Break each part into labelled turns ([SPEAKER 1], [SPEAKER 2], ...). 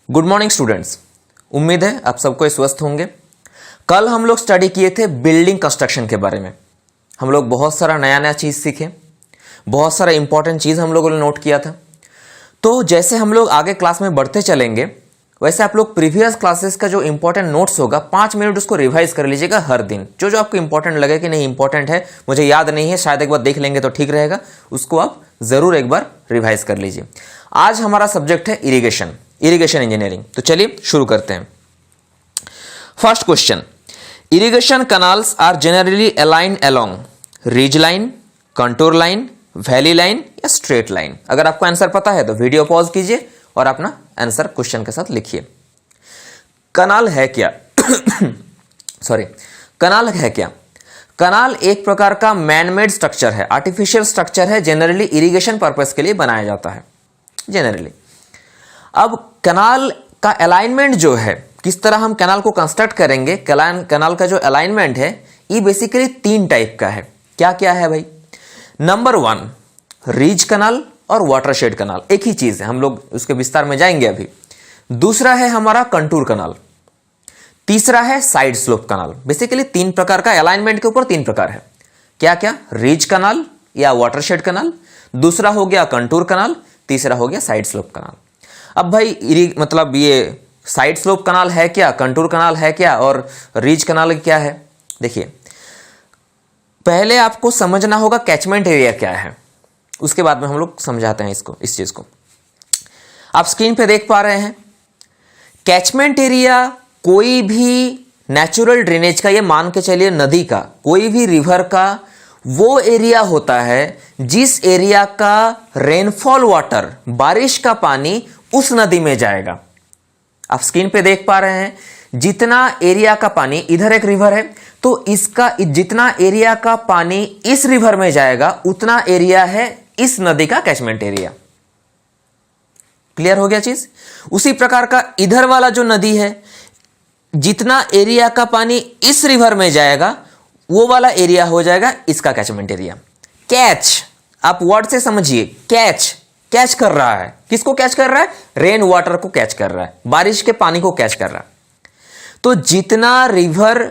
[SPEAKER 1] Good morning students. उम्मीद है आप सबको स्वस्थ होंगे। कल हम लोग स्टडी किए थे बिल्डिंग कंस्ट्रक्शन के बारे में। हम लोग बहुत सारा नया चीज़ सीखे, बहुत सारा इंपॉर्टेंट चीज़ हम लोगों ने नोट किया था। तो जैसे हम लोग आगे क्लास में बढ़ते चलेंगे वैसे आप लोग प्रीवियस क्लासेस का जो इंपॉर्टेंट नोट्स होगा 5 मिनट उसको रिवाइज कर लीजिएगा हर दिन। जो जो आपको इंपॉर्टेंट लगे कि नहीं इंपॉर्टेंट है, मुझे याद नहीं है, शायद एक बार देख लेंगे तो ठीक रहेगा, उसको आप ज़रूर एक बार रिवाइज कर लीजिए। आज हमारा सब्जेक्ट है इरिगेशन इंजीनियरिंग। तो चलिए शुरू करते हैं। First question, irrigation canals are generally aligned along ridge line, contour line, valley line या स्ट्रेट लाइन। अगर आपको आंसर पता है तो वीडियो पॉज कीजिए और अपना आंसर क्वेश्चन के साथ लिखिए। कनाल है क्या? कनाल है क्या? कनाल एक प्रकार का मैनमेड स्ट्रक्चर है, आर्टिफिशियल स्ट्रक्चर है, जनरली इरिगेशन पर्पस के लिए बनाया जाता है जनरली। अब कनाल का अलाइनमेंट जो है, किस तरह हम कनाल को कंस्ट्रक्ट करेंगे, कनाल का जो अलाइनमेंट है ये बेसिकली 3 टाइप का है। क्या क्या है भाई? नंबर 1 रीज कनाल और वाटरशेड कनाल, एक ही चीज है, हम लोग उसके विस्तार में जाएंगे अभी। दूसरा है हमारा कंटूर कनाल, तीसरा है साइड स्लोप कनाल। बेसिकली 3 प्रकार का अलाइनमेंट के ऊपर 3 प्रकार है। क्या क्या? रीज कनाल या वाटरशेड कनाल, दूसरा हो गया कंटूर कनाल, तीसरा हो गया साइड स्लोप कनाल। अब भाई मतलब ये साइड स्लोप कनाल है क्या, कंटूर कनाल है क्या और रीज कनाल क्या है? देखिए, पहले आपको समझना होगा कैचमेंट एरिया क्या है, उसके बाद में हम लोग समझाते हैं इस चीज को। आप स्क्रीन पे देख पा रहे हैं कैचमेंट एरिया कोई भी नेचुरल ड्रेनेज का, ये मान के चलिए नदी का, कोई भी रिवर का वो एरिया होता है जिस एरिया का रेनफॉल वाटर, बारिश का पानी उस नदी में जाएगा। आप स्क्रीन पे देख पा रहे हैं जितना एरिया का पानी, इधर एक रिवर है तो इसका जितना एरिया का पानी इस रिवर में जाएगा उतना एरिया है इस नदी का कैचमेंट एरिया। क्लियर हो गया चीज? उसी प्रकार का इधर वाला जो नदी है, जितना एरिया का पानी इस रिवर में जाएगा वो वाला एरिया हो जाएगा इसका कैचमेंट एरिया। कैच, आप वर्ड से समझिए, कैच कर रहा है। किसको कैच कर रहा है? रेन वाटर को कैच कर रहा है, बारिश के पानी को कैच कर रहा है। तो जितना रिवर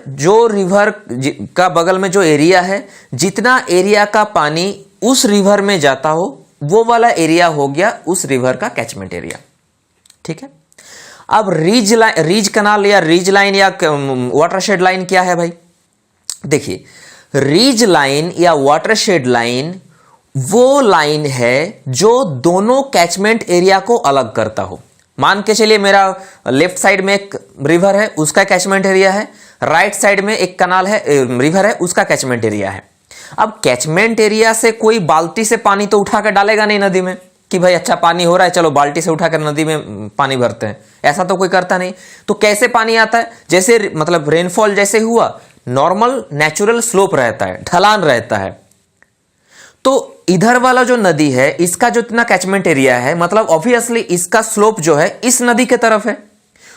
[SPEAKER 1] का बगल में जो एरिया है, जितना एरिया का पानी उस रिवर में जाता हो वो वाला एरिया हो गया उस रिवर का कैचमेंट एरिया। ठीक है। अब रीज कनाल या रीज लाइन या वाटरशेड लाइन क्या है भाई? देखिए, रीज लाइन या वाटरशेड लाइन वो लाइन है जो दोनों कैचमेंट एरिया को अलग करता हो। मान के चलिए मेरा लेफ्ट साइड में एक रिवर है, उसका कैचमेंट एरिया है, राइट साइड में एक कनाल है, रिवर है, उसका कैचमेंट एरिया है। अब कैचमेंट एरिया से कोई बाल्टी से पानी तो उठाकर डालेगा नहीं नदी में कि भाई अच्छा पानी हो रहा है चलो बाल्टी से उठाकर नदी में पानी भरते हैं, ऐसा तो कोई करता नहीं। तो कैसे पानी आता है? जैसे मतलब रेनफॉल जैसे हुआ, नॉर्मल नेचुरल स्लोप रहता है, ढलान रहता है। तो इधर वाला जो नदी है इसका जो इतना कैचमेंट एरिया है, मतलब ऑब्वियसली इसका स्लोप जो है इस नदी के तरफ है।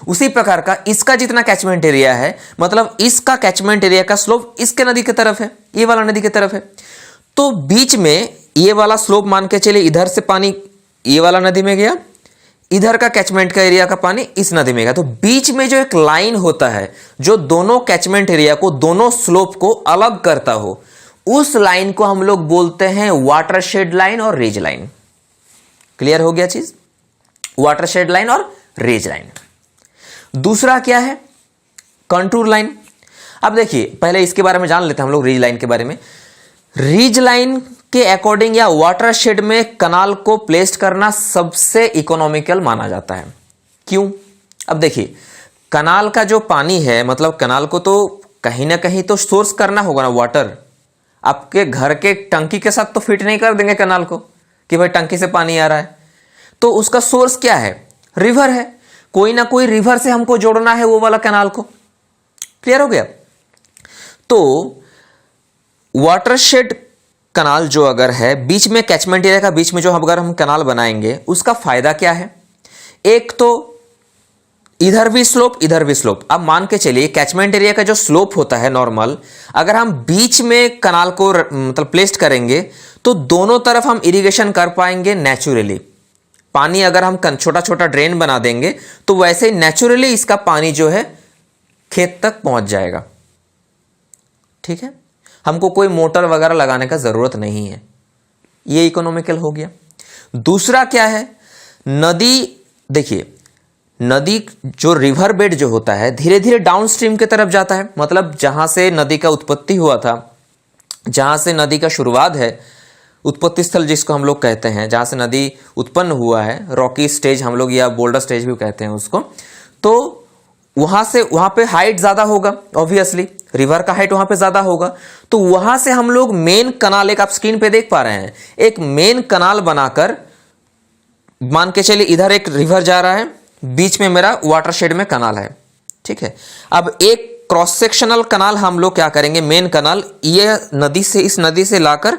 [SPEAKER 1] उसी प्रकार का इसका जितना कैचमेंट एरिया है, मतलब इसका कैचमेंट एरिया का स्लोप इसके नदी की तरफ है, ये वाला नदी की तरफ है। तो बीच में ये वाला स्लोप मान के चलिए, इधर से पानी ये वाला नदी में गया, इधर का कैचमेंट का एरिया का पानी इस नदी में गया। तो बीच में जो एक लाइन होता है जो दोनों कैचमेंट एरिया को, दोनों स्लोप को अलग करता हो, उस लाइन को हम लोग बोलते हैं वाटरशेड लाइन और रीज लाइन। क्लियर हो गया चीज? वाटरशेड लाइन और रीज लाइन। दूसरा क्या है? Contour line. अब देखिए, पहले इसके बारे में जान लेते हैं हम लोग रीज लाइन के बारे में। रीज लाइन के अकॉर्डिंग या वाटरशेड में कनाल को प्लेस करना सबसे इकोनॉमिकल माना जाता है। क्यों? अब देखिए, कनाल का जो पानी है, मतलब कनाल को तो कहीं ना कहीं तो सोर्स करना होगा ना वाटर। आपके घर के टंकी के साथ तो फिट नहीं कर देंगे कनाल को कि भाई टंकी से पानी आ रहा है। तो उसका सोर्स क्या है? रिवर है। कोई ना कोई रिवर से हमको जोड़ना है वो वाला कनाल को। क्लियर हो गया? तो वाटरशेड कनाल जो अगर है, बीच में कैचमेंट एरिया का बीच में जो अगर हम कनाल बनाएंगे, उसका फायदा क्या है? एक तो इधर भी स्लोप, इधर भी स्लोप। अब मान के चलिए कैचमेंट एरिया का जो स्लोप होता है नॉर्मल, अगर हम बीच में कनाल को मतलब प्लेस्ड करेंगे तो दोनों तरफ हम इरिगेशन कर पाएंगे नेचुरली। पानी अगर हम छोटा छोटा ड्रेन बना देंगे तो वैसे नेचुरली इसका पानी जो है खेत तक पहुंच जाएगा। ठीक है, हमको कोई मोटर वगैरह लगाने का जरूरत नहीं है। ये इकोनॉमिकल हो गया। दूसरा क्या है, नदी, देखिए नदी जो रिवर बेड जो होता है धीरे धीरे डाउन स्ट्रीम की तरफ जाता है। मतलब जहां से नदी का उत्पत्ति हुआ था, जहां से नदी का शुरुआत है, उत्पत्ति स्थल जिसको हम लोग कहते हैं, जहां से नदी उत्पन्न हुआ है, रॉकी स्टेज हम लोग या बोल्डर स्टेज भी कहते हैं उसको, तो वहां से वहां पे हाइट ज्यादा होगा, ऑब्वियसली रिवर का हाइट वहां पे ज्यादा होगा। तो वहां से हम लोग मेन कनाल, एक आप स्क्रीन पे देख पा रहे हैं, एक मेन कनाल बनाकर, मान के चलिए इधर एक रिवर जा रहा है, बीच में मेरा वाटरशेड में कनाल है। ठीक है, अब एक क्रॉस सेक्शनल कनाल हम लोग क्या करेंगे, मेन कनाल, ये नदी से, इस नदी से लाकर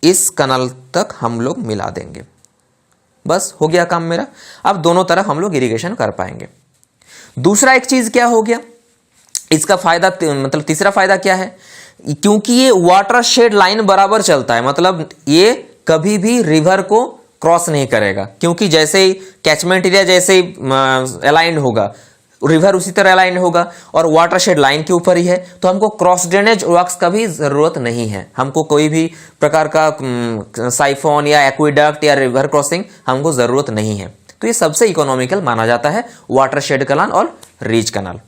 [SPEAKER 1] इस कनाल तक हम लोग मिला देंगे। बस हो गया काम मेरा। अब दोनों तरफ हम लोग इरिगेशन कर पाएंगे। दूसरा एक चीज क्या हो गया, इसका फायदा, मतलब तीसरा फायदा क्या है, क्योंकि ये वाटरशेड लाइन बराबर चलता है, मतलब ये कभी भी रिवर को क्रॉस नहीं करेगा, क्योंकि जैसे ही कैचमेंट एरिया जैसे ही अलाइन होगा, रिवर उसी तरह अलाइन होगा और वाटरशेड लाइन के ऊपर ही है, तो हमको क्रॉस ड्रेनेज वर्क्स का भी जरूरत नहीं है। हमको कोई भी प्रकार का साइफोन या एक्विडक्ट या रिवर क्रॉसिंग हमको जरूरत नहीं है। तो ये सबसे इकोनॉमिकल माना जाता है वाटरशेड कनाल और रिज कनाल।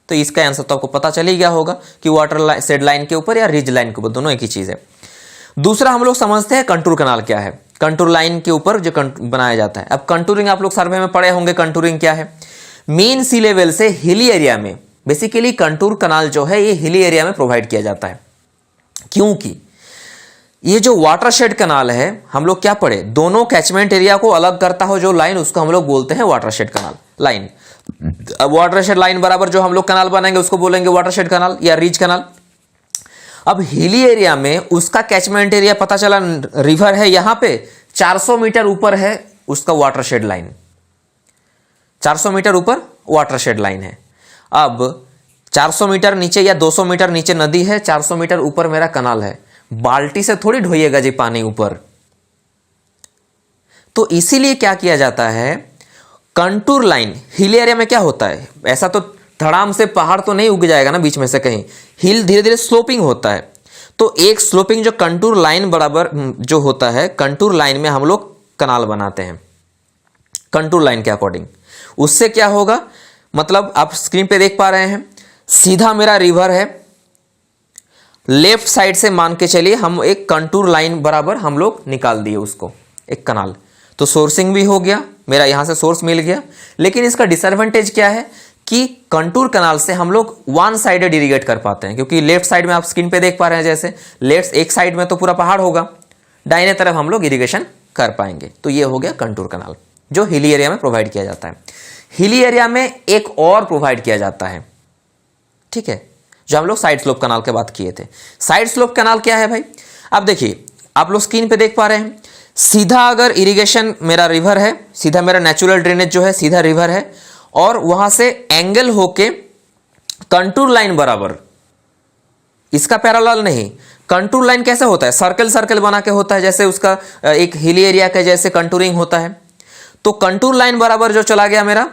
[SPEAKER 1] तो इसका आंसर तो आपको पता चल ही गया होगा कि वाटरशेड लाइन के ऊपर या रिज लाइन के ऊपर, दोनों एक ही चीज है। दूसरा हम लोग समझते हैं कंटूर कनाल क्या है। कंटूर लाइन के ऊपर जो बनाया जाता है। अब कंटूरिंग आप लोग सर्वे में पढ़े होंगे, कंटूरिंग क्या है, मेन सी लेवल से हिली एरिया में बेसिकली कंटूर कनाल जो है ये हिली एरिया में प्रोवाइड किया जाता है। क्योंकि ये जो वाटरशेड कनाल है, हम लोग क्या पढ़े, दोनों कैचमेंट एरिया को अलग करता हो जो लाइन, उसको हम लोग बोलते हैं वाटरशेड कनाल लाइन। अब वाटरशेड लाइन बराबर जो हम लोग कनाल बनाएंगे उसको बोलेंगे वाटरशेड कनाल या रिज कनाल। अब हिली एरिया में उसका कैचमेंट एरिया पता चला रिवर है, यहां पे 400 मीटर ऊपर है उसका वाटरशेड लाइन, 400 मीटर ऊपर वाटरशेड लाइन है। अब 400 मीटर नीचे या 200 मीटर नीचे नदी है, 400 मीटर ऊपर मेरा कनाल है। बाल्टी से थोड़ी ढोइएगा जी पानी ऊपर। तो इसीलिए क्या किया जाता है, कंटूर लाइन हिल एरिया में क्या होता है, ऐसा तो धड़ाम से पहाड़ तो नहीं उग जाएगा ना बीच में से कहीं, हिल धीरे धीरे स्लोपिंग होता है। तो एक स्लोपिंग जो कंटूर लाइन बराबर जो होता है, कंटूर लाइन में हम लोग कनाल बनाते हैं कंटूर लाइन के अकॉर्डिंग। उससे क्या होगा, मतलब आप स्क्रीन पे देख पा रहे हैं, सीधा मेरा रिवर है, लेफ्ट साइड से मान के चलिए हम एक कंटूर लाइन बराबर हम लोग निकाल दिए उसको, एक कनाल। तो सोर्सिंग भी हो गया, मेरा यहां से सोर्स मिल गया। लेकिन इसका डिसएडवांटेज क्या है कि कंटूर कनाल से हम लोग वन साइडेड इरिगेट कर पाते हैं, क्योंकि लेफ्ट साइड में आप स्क्रीन पे देख पा रहे हैं, जैसे लेफ्ट एक साइड में तो पूरा पहाड़ होगा, दाहिने तरफ हम लोग इरिगेशन कर पाएंगे। तो ये हो गया कंटूर कनाल जो हिली एरिया में प्रोवाइड किया जाता है। हिली एरिया में एक और प्रोवाइड किया जाता है, ठीक है, जो हम लोग साइड स्लोप कनाल के बात किए थे। साइड स्लोप कनाल क्या है भाई, अब देखिए आप लोग स्क्रीन पे देख पा रहे हैं, सीधा अगर इरिगेशन मेरा रिवर है, सीधा मेरा नेचुरल ड्रेनेज जो है सीधा रिवर है, और वहां से एंगल होके कंटूर लाइन बराबर, इसका पैरेलल नहीं, कंटूर लाइन कैसे होता है, सर्कल सर्कल बना के होता है, जैसे उसका एक हिली एरिया का जैसे कंटूरिंग होता है। तो कंटूर लाइन बराबर जो चला गया मेरा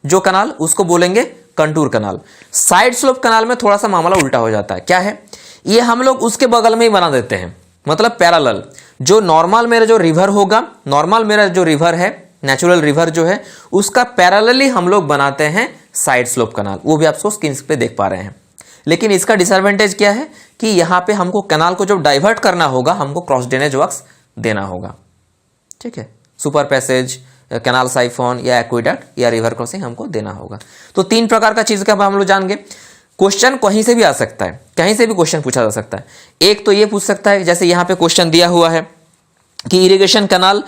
[SPEAKER 1] जो कनाल, उसको बोलेंगे कंटूर कनाल। साइड स्लोप कनाल में थोड़ा सा मामला उल्टा हो जाता है। क्या है, ये हम लोग उसके बगल में ही बना देते हैं, मतलब पैरेलल। जो नॉर्मल मेरा जो रिवर होगा, नॉर्मल मेरा जो रिवर है, नेचुरल रिवर जो है, उसका पैरेलली हम लोग बनाते हैं साइड स्लोप कनाल। वो भी आप स्क्रीन पे देख पा रहे हैं। लेकिन इसका डिसएडवांटेज क्या है कि यहां पे हमको कनाल को जब डाइवर्ट करना होगा, हमको क्रॉस ड्रेनेज वर्क्स देना होगा, ठीक है, सुपर पैसेज, कैनाल साइफोन या एक्विडक्ट या रिवर क्रॉसिंग हमको देना होगा। तो 3 प्रकार का चीज का हम लोग जान गए। क्वेश्चन कहीं से भी आ सकता है, कहीं से भी क्वेश्चन पूछा जा सकता है। एक तो ये पूछ सकता है, जैसे यहां पे क्वेश्चन दिया हुआ है कि irrigation canal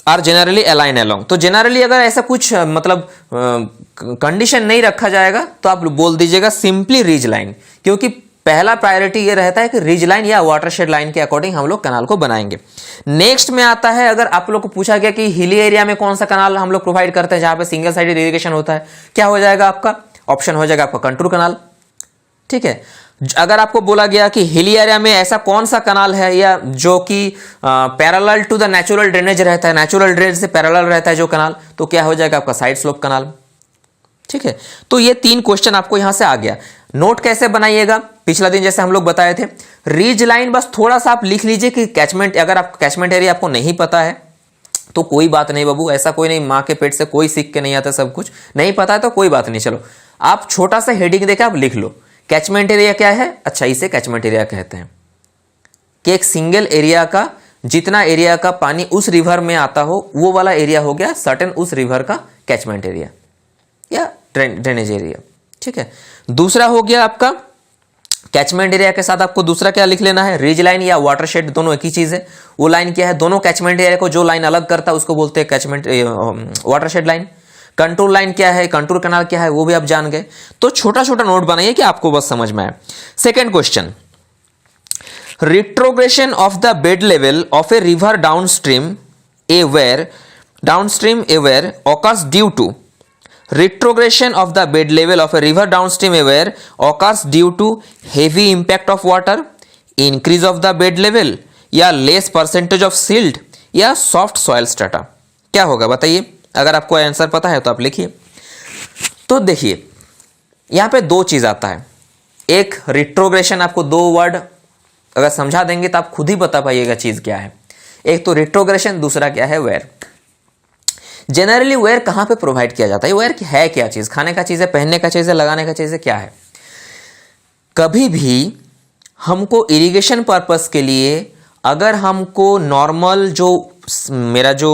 [SPEAKER 1] are generally align along. तो जनरली अगर ऐसा कुछ मतलब कंडीशन नहीं रखा जाएगा तो आप बोल दीजिएगा सिंपली रिज लाइन, क्योंकि पहला प्रायोरिटी ये रहता है कि रिज लाइन या वाटरशेड लाइन के अकॉर्डिंग हम लोग कनाल को बनाएंगे। नेक्स्ट में आता है, अगर आप लोग को पूछा गया कि हिली एरिया में कौन सा कनाल हम लोग प्रोवाइड करते हैं जहां पे सिंगल साइडेड इरिगेशन होता है, क्या हो जाएगा आपका ऑप्शन, हो जाएगा आपका कंटूर कनाल, ठीक है। अगर आपको बोला गया कि हिली एरिया में ऐसा कौन सा कनाल है या जो कि parallel to the natural drainage रहता है, नेचुरल ड्रेनेज से पैरेलल रहता है जो कनाल, तो क्या हो जाएगा आपका साइड स्लोप कनाल। ठीक है, तो ये 3 क्वेश्चन आपको यहां से आ गया। नोट कैसे बनाइएगा, पिछला दिन जैसे हम लोग बताए थे, रीज लाइन बस थोड़ा सा आप लिख लीजिए कि कैचमेंट, अगर आप कैचमेंट एरिया आपको नहीं पता है तो कोई बात नहीं बाबू, ऐसा कोई नहीं, माँ के पेट से कोई सीख के नहीं आता, सब कुछ नहीं पता है तो कोई बात नहीं, चलो आप छोटा सा हेडिंग देके आप लिख लो कैचमेंट एरिया क्या है। अच्छा, इसे कैचमेंट एरिया कहते हैं कि एक सिंगल एरिया का जितना एरिया का पानी उस रिवर में आता हो वो वाला एरिया हो गया सर्टेन उस रिवर का कैचमेंट एरिया या ड्रेनेज एरिया। ठीक है, दूसरा हो गया आपका कैचमेंट एरिया के साथ आपको दूसरा क्या लिख लेना है, रिज लाइन या वाटरशेड, दोनों एक ही चीज है। वो लाइन क्या है, दोनों कैचमेंट एरिया को जो लाइन अलग करता है उसको बोलते हैं catchment watershed line. Contour line क्या है, कंटूर कैनाल क्या है, वो भी आप जान गए। तो छोटा छोटा नोट बनाइए कि आपको बस समझ में आए। Second question, retrogression of the bed level of a river downstream a weir occurs due to retrogression of the bed level of a river downstream where occurs due to heavy impact of water, increase of the bed level या less percentage of silt या soft soil strata। क्या होगा बताइए, अगर आपको answer पता है तो आप लिखिए। तो देखिए यहां पे 2 चीज आता है, एक रिट्रोग्रेशन, आपको 2 वर्ड अगर समझा देंगे तो आप खुद ही बता पाइएगा चीज क्या है। एक तो रिट्रोग्रेशन, दूसरा क्या है वेयर। जनरली वेयर कहां पे प्रोवाइड किया जाता है, वेयर है क्या चीज, खाने का चीज है, पहनने का चीज है, लगाने का चीज है, क्या है। कभी भी हमको इरिगेशन पर्पस के लिए अगर हमको नॉर्मल जो मेरा जो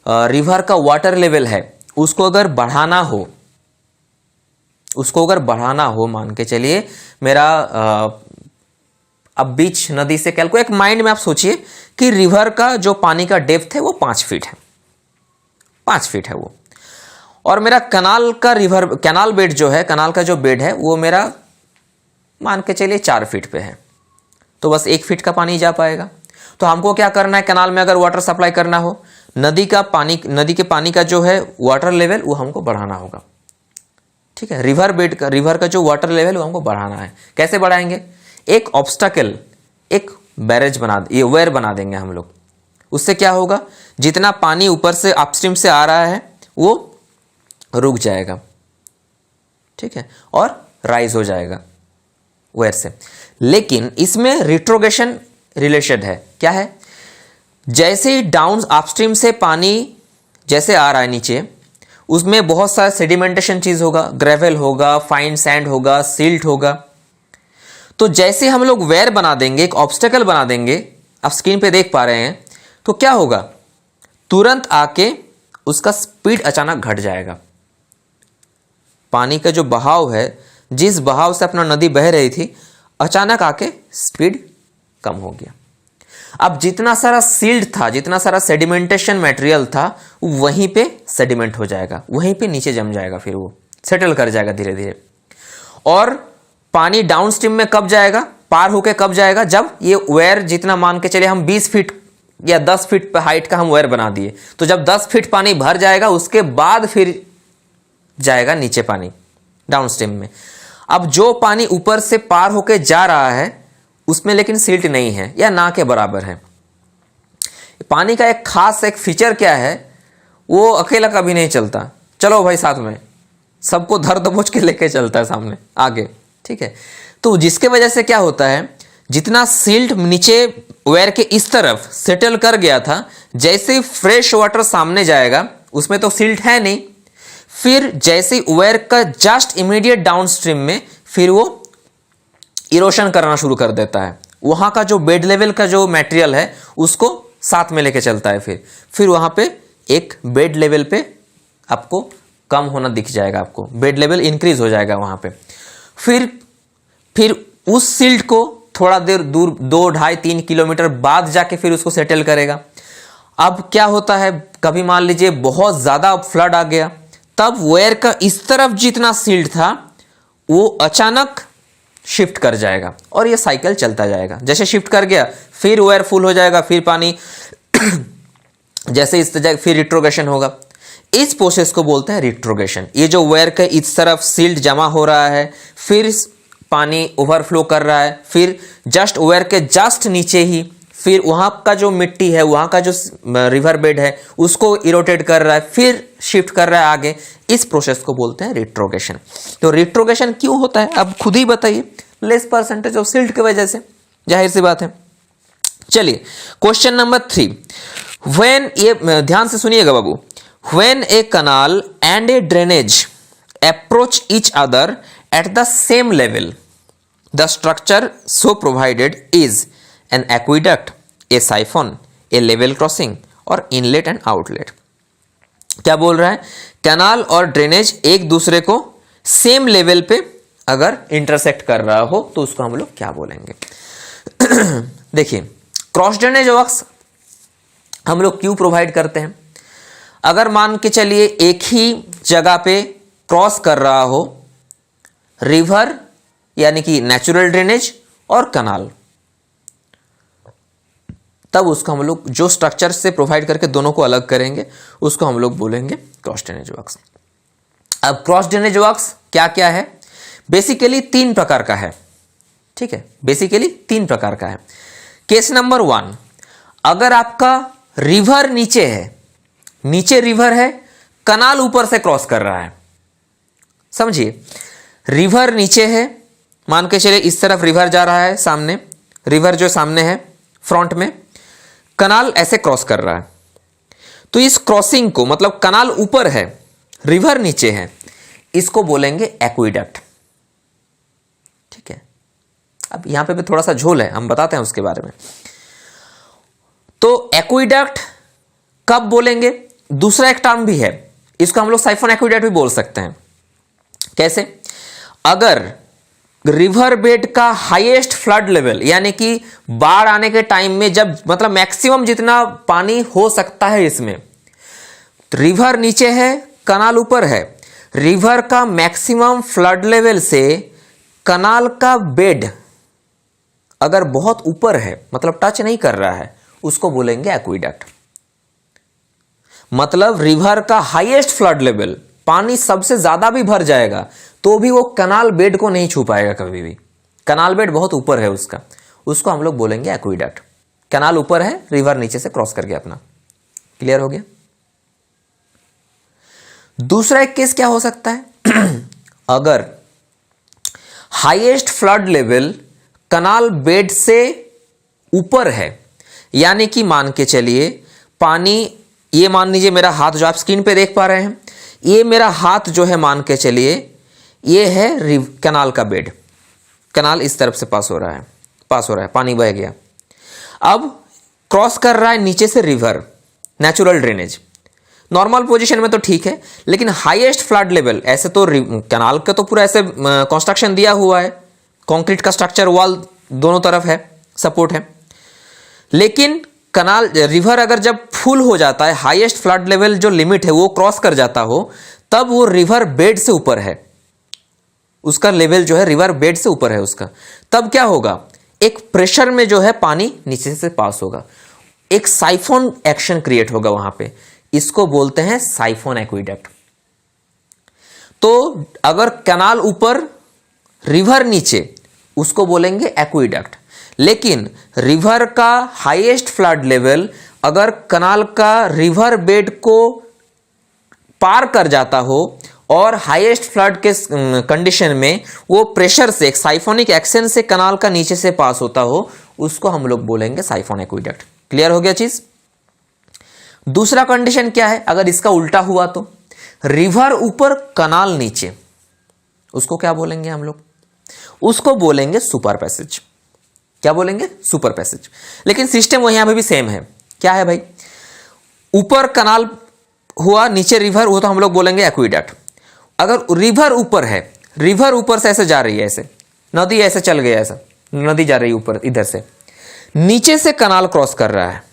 [SPEAKER 1] रिवर का वाटर लेवल है उसको अगर बढ़ाना हो, मान के चलिए मेरा अब बीच नदी से एक माइंड में आप सोचिए कि रिवर का जो पानी का डेप्थ है वो 5 फीट है, 5 फीट है वो, और मेरा कैनाल बेड जो है, कैनाल का जो बेड है वो मेरा मान के चलिए 4 फीट पे है, तो बस 1 फीट का पानी जा पाएगा। तो हमको क्या करना है, कैनाल में अगर वाटर सप्लाई करना हो, नदी के पानी का जो है वाटर लेवल वो हमको बढ़ाना होगा। ठीक है, रिवर का जो वाटर लेवल वो हमको बढ़ाना है। कैसे बढ़ाएंगे, एक ऑब्स्टकल, एक बैरेज वेयर बना देंगे हम लोग। उससे क्या होगा, जितना पानी ऊपर से अपस्ट्रीम से आ रहा है वो रुक जाएगा, ठीक है, और राइज हो जाएगा वेयर से। लेकिन इसमें रिट्रोग्रेशन रिलेटेड है, क्या है, जैसे ही डाउन अपस्ट्रीम से पानी जैसे आ रहा है नीचे, उसमें बहुत सारा सेडिमेंटेशन चीज होगा, ग्रेवल होगा, फाइन सैंड होगा, सिल्ट होगा। तो जैसे हम लोग वेयर बना देंगे, एक ऑब्स्टेकल बना देंगे, आप स्क्रीन पे देख पा रहे हैं, तो क्या होगा, तुरंत आके उसका स्पीड अचानक घट जाएगा। पानी का जो बहाव है, जिस बहाव से अपना नदी बह रही थी, अचानक आके स्पीड कम हो गया। अब जितना सारा सील्ड था, जितना सारा सेडिमेंटेशन मटेरियल था, वहीं पे सेडिमेंट हो जाएगा, वहीं पे नीचे जम जाएगा, फिर वो सेटल कर जाएगा धीरे धीरे। और पानी डाउनस्ट्रीम में कब जाएगा, पार होके कब जाएगा, जब ये वेयर जितना मान के चले हम 20 फीट या 10 फीट पे हाइट का हम वेयर बना दिए, तो जब 10 फीट पानी भर जाएगा उसके बाद फिर जाएगा नीचे पानी डाउनस्ट्रीम में। अब जो पानी ऊपर से पार होके जा रहा है उसमें लेकिन सिल्ट नहीं है या ना के बराबर है। पानी का एक खास एक फीचर क्या है, वो अकेला कभी नहीं चलता, चलो भाई साथ में सबको धर दबोच के लेके चलता है सामने आगे। ठीक है, तो जिसके वजह से क्या होता है, जितना सिल्ट नीचे वेयर के इस तरफ सेटल कर गया था, जैसे फ्रेश वाटर सामने जाएगा, उसमें तो सिल्ट है नहीं, फिर जैसे वेयर का जस्ट इमीडिएट डाउनस्ट्रीम में फिर वो इरोशन करना शुरू कर देता है। वहां का जो बेड लेवल का जो मटेरियल है उसको साथ में लेके चलता है, फिर वहां पे एक बेड लेवल पे आपको कम होना दिख जाएगा, आपको बेड लेवल इंक्रीज हो जाएगा वहां पे। फिर उस सिल्ट को थोड़ा देर दूर 2-2.5-3 किलोमीटर बाद जाके फिर उसको सेटल करेगा। अब क्या होता है, कभी मान लीजिए बहुत ज्यादा फ्लड आ गया, तब वेयर का इस तरफ जितना सिल्ट था वो अचानक शिफ्ट कर जाएगा और ये साइकिल चलता जाएगा। जैसे शिफ्ट कर गया फिर वेयर फुल हो जाएगा, फिर पानी जैसे इस तरह फिर रिट्रोग्रेशन होगा। इस प्रोसेस को बोलते हैं रिट्रोग्रेशन। ये जो वेयर के इस तरफ सिल्ट जमा हो रहा है, फिर पानी ओवरफ्लो कर रहा है, फिर जस्ट ओवर के जस्ट नीचे ही फिर वहाँ का जो मिट्टी है, वहाँ का जो रिवर बेड है उसको इरोटेट कर रहा है, फिर शिफ्ट कर रहा है आगे। इस प्रोसेस को बोलते हैं रिट्रोगेशन। तो रिट्रोगेशन क्यों होता है अब खुद ही बताइए। लेस परसेंटेज ऑफ सिल्ट की वजह से, जाहिर सी बात है। चलिए क्वेश्चन नंबर 3, व्हेन, ये ध्यान से सुनिएगा बाबू, when a canal and a drainage approach each other at the same level, the structure so provided is an aqueduct, a siphon, a level crossing और इनलेट एंड आउटलेट। क्या बोल रहा है, कैनाल और ड्रेनेज एक दूसरे को सेम लेवल पे अगर इंटरसेक्ट कर रहा हो तो उसको हम लोग क्या बोलेंगे। देखिए क्रॉस ड्रेनेज वर्क्स हम लोग क्यों प्रोवाइड करते हैं, अगर मान के चलिए एक ही जगह पे क्रॉस कर रहा हो रिवर यानी कि नेचुरल ड्रेनेज और कनाल, तब उसको हम लोग जो स्ट्रक्चर से प्रोवाइड करके दोनों को अलग करेंगे उसको हम लोग बोलेंगे क्रॉस ड्रेनेज वर्क्स। अब क्रॉस ड्रेनेज वर्क्स क्या क्या है, बेसिकली 3 प्रकार का है, ठीक है, बेसिकली 3 प्रकार का है। केस नंबर 1, अगर आपका रिवर नीचे है, नीचे रिवर है, कनाल ऊपर से क्रॉस कर रहा है, समझिए रिवर नीचे है, मान के चलिए इस तरफ रिवर जा रहा है, सामने रिवर जो सामने है फ्रंट में, कनाल ऐसे क्रॉस कर रहा है, तो इस क्रॉसिंग को, मतलब कनाल ऊपर है रिवर नीचे है, इसको बोलेंगे एक्विडक्ट, ठीक है। अब यहां पे भी थोड़ा सा झोल है, हम बताते हैं उसके बारे में। तो एक्विडक्ट कब बोलेंगे, दूसरा एक टर्म भी है, इसको हम लोग साइफोन एक्विडक्ट भी बोल सकते हैं। कैसे, अगर रिवर बेड का हाईएस्ट फ्लड लेवल, यानी कि बाढ़ आने के टाइम में जब मतलब मैक्सिमम जितना पानी हो सकता है इसमें, रिवर नीचे है कनाल ऊपर है, रिवर का मैक्सिमम फ्लड लेवल से कनाल का बेड अगर बहुत ऊपर है, मतलब टच नहीं कर रहा है, उसको बोलेंगे एक्विडक्ट। मतलब रिवर का हाईएस्ट फ्लड लेवल, पानी सबसे ज्यादा भी भर जाएगा तो भी वो कनाल बेड को नहीं छू पाएगा कभी भी, कनाल बेड बहुत ऊपर है उसका, उसको हम लोग बोलेंगे एक्विडक्ट। कनाल ऊपर है, रिवर नीचे से क्रॉस कर गया अपना। क्लियर हो गया। दूसरा एक केस क्या हो सकता है अगर हाईएस्ट फ्लड लेवल कनाल बेड से ऊपर है, यानी कि मान के चलिए पानी, ये मान लीजिए मेरा हाथ जो आप स्क्रीन पे देख पा रहे हैं, ये मेरा हाथ जो है मान के चलिए ये है कनाल का बेड, कनाल इस तरफ से पास हो रहा है, पानी बह गया, अब क्रॉस कर रहा है नीचे से river, natural drainage. Normal position में तो ठीक है, लेकिन हाईएस्ट फ्लड लेवल, ऐसे तो कनाल का तो पूरा ऐसे कंस्ट्रक्शन दिया हुआ है, कंक्रीट का स्ट्रक्चर, वॉल दोनों तरफ है, सपोर्ट है, लेकिन कनाल रिवर अगर जब फुल हो जाता है, हाईएस्ट फ्लड लेवल जो लिमिट है वो क्रॉस कर जाता हो, तब वो रिवर बेड से ऊपर है, उसका लेवल जो है रिवर बेड से ऊपर है उसका, तब क्या होगा, एक प्रेशर में जो है पानी नीचे से पास होगा, एक साइफोन एक्शन क्रिएट होगा वहां पे, इसको बोलते हैं साइफोन एक्विडक्ट। तो अगर कनाल ऊपर रिवर नीचे, उसको बोलेंगे एक्विडक्ट, लेकिन रिवर का हाईएस्ट फ्लड लेवल अगर कनाल का रिवर बेड को पार कर जाता हो और हाईएस्ट फ्लड के कंडीशन में वो प्रेशर से, एक साइफोनिक एक्शन से कनाल का नीचे से पास होता हो, उसको हम लोग बोलेंगे साइफोन एक्विडक्ट। क्लियर हो गया चीज। दूसरा कंडीशन क्या है, अगर इसका उल्टा हुआ तो रिवर ऊपर कनाल नीचे, उसको क्या बोलेंगे हम लोग, उसको बोलेंगे सुपर पैसेज। क्या बोलेंगे, सुपर पैसेज। लेकिन सिस्टम वो यहां पे भी सेम है। क्या है भाई, ऊपर कनाल हुआ, नीचे रिवर हुआ, तो हम लोग बोलेंगे एक्विडक्ट। अगर रिवर ऊपर है, रिवर ऊपर से ऐसे जा रही है, ऐसे नदी ऐसे चल गया, ऐसा नदी जा रही है ऊपर इधर से, नीचे से कनाल क्रॉस कर रहा है,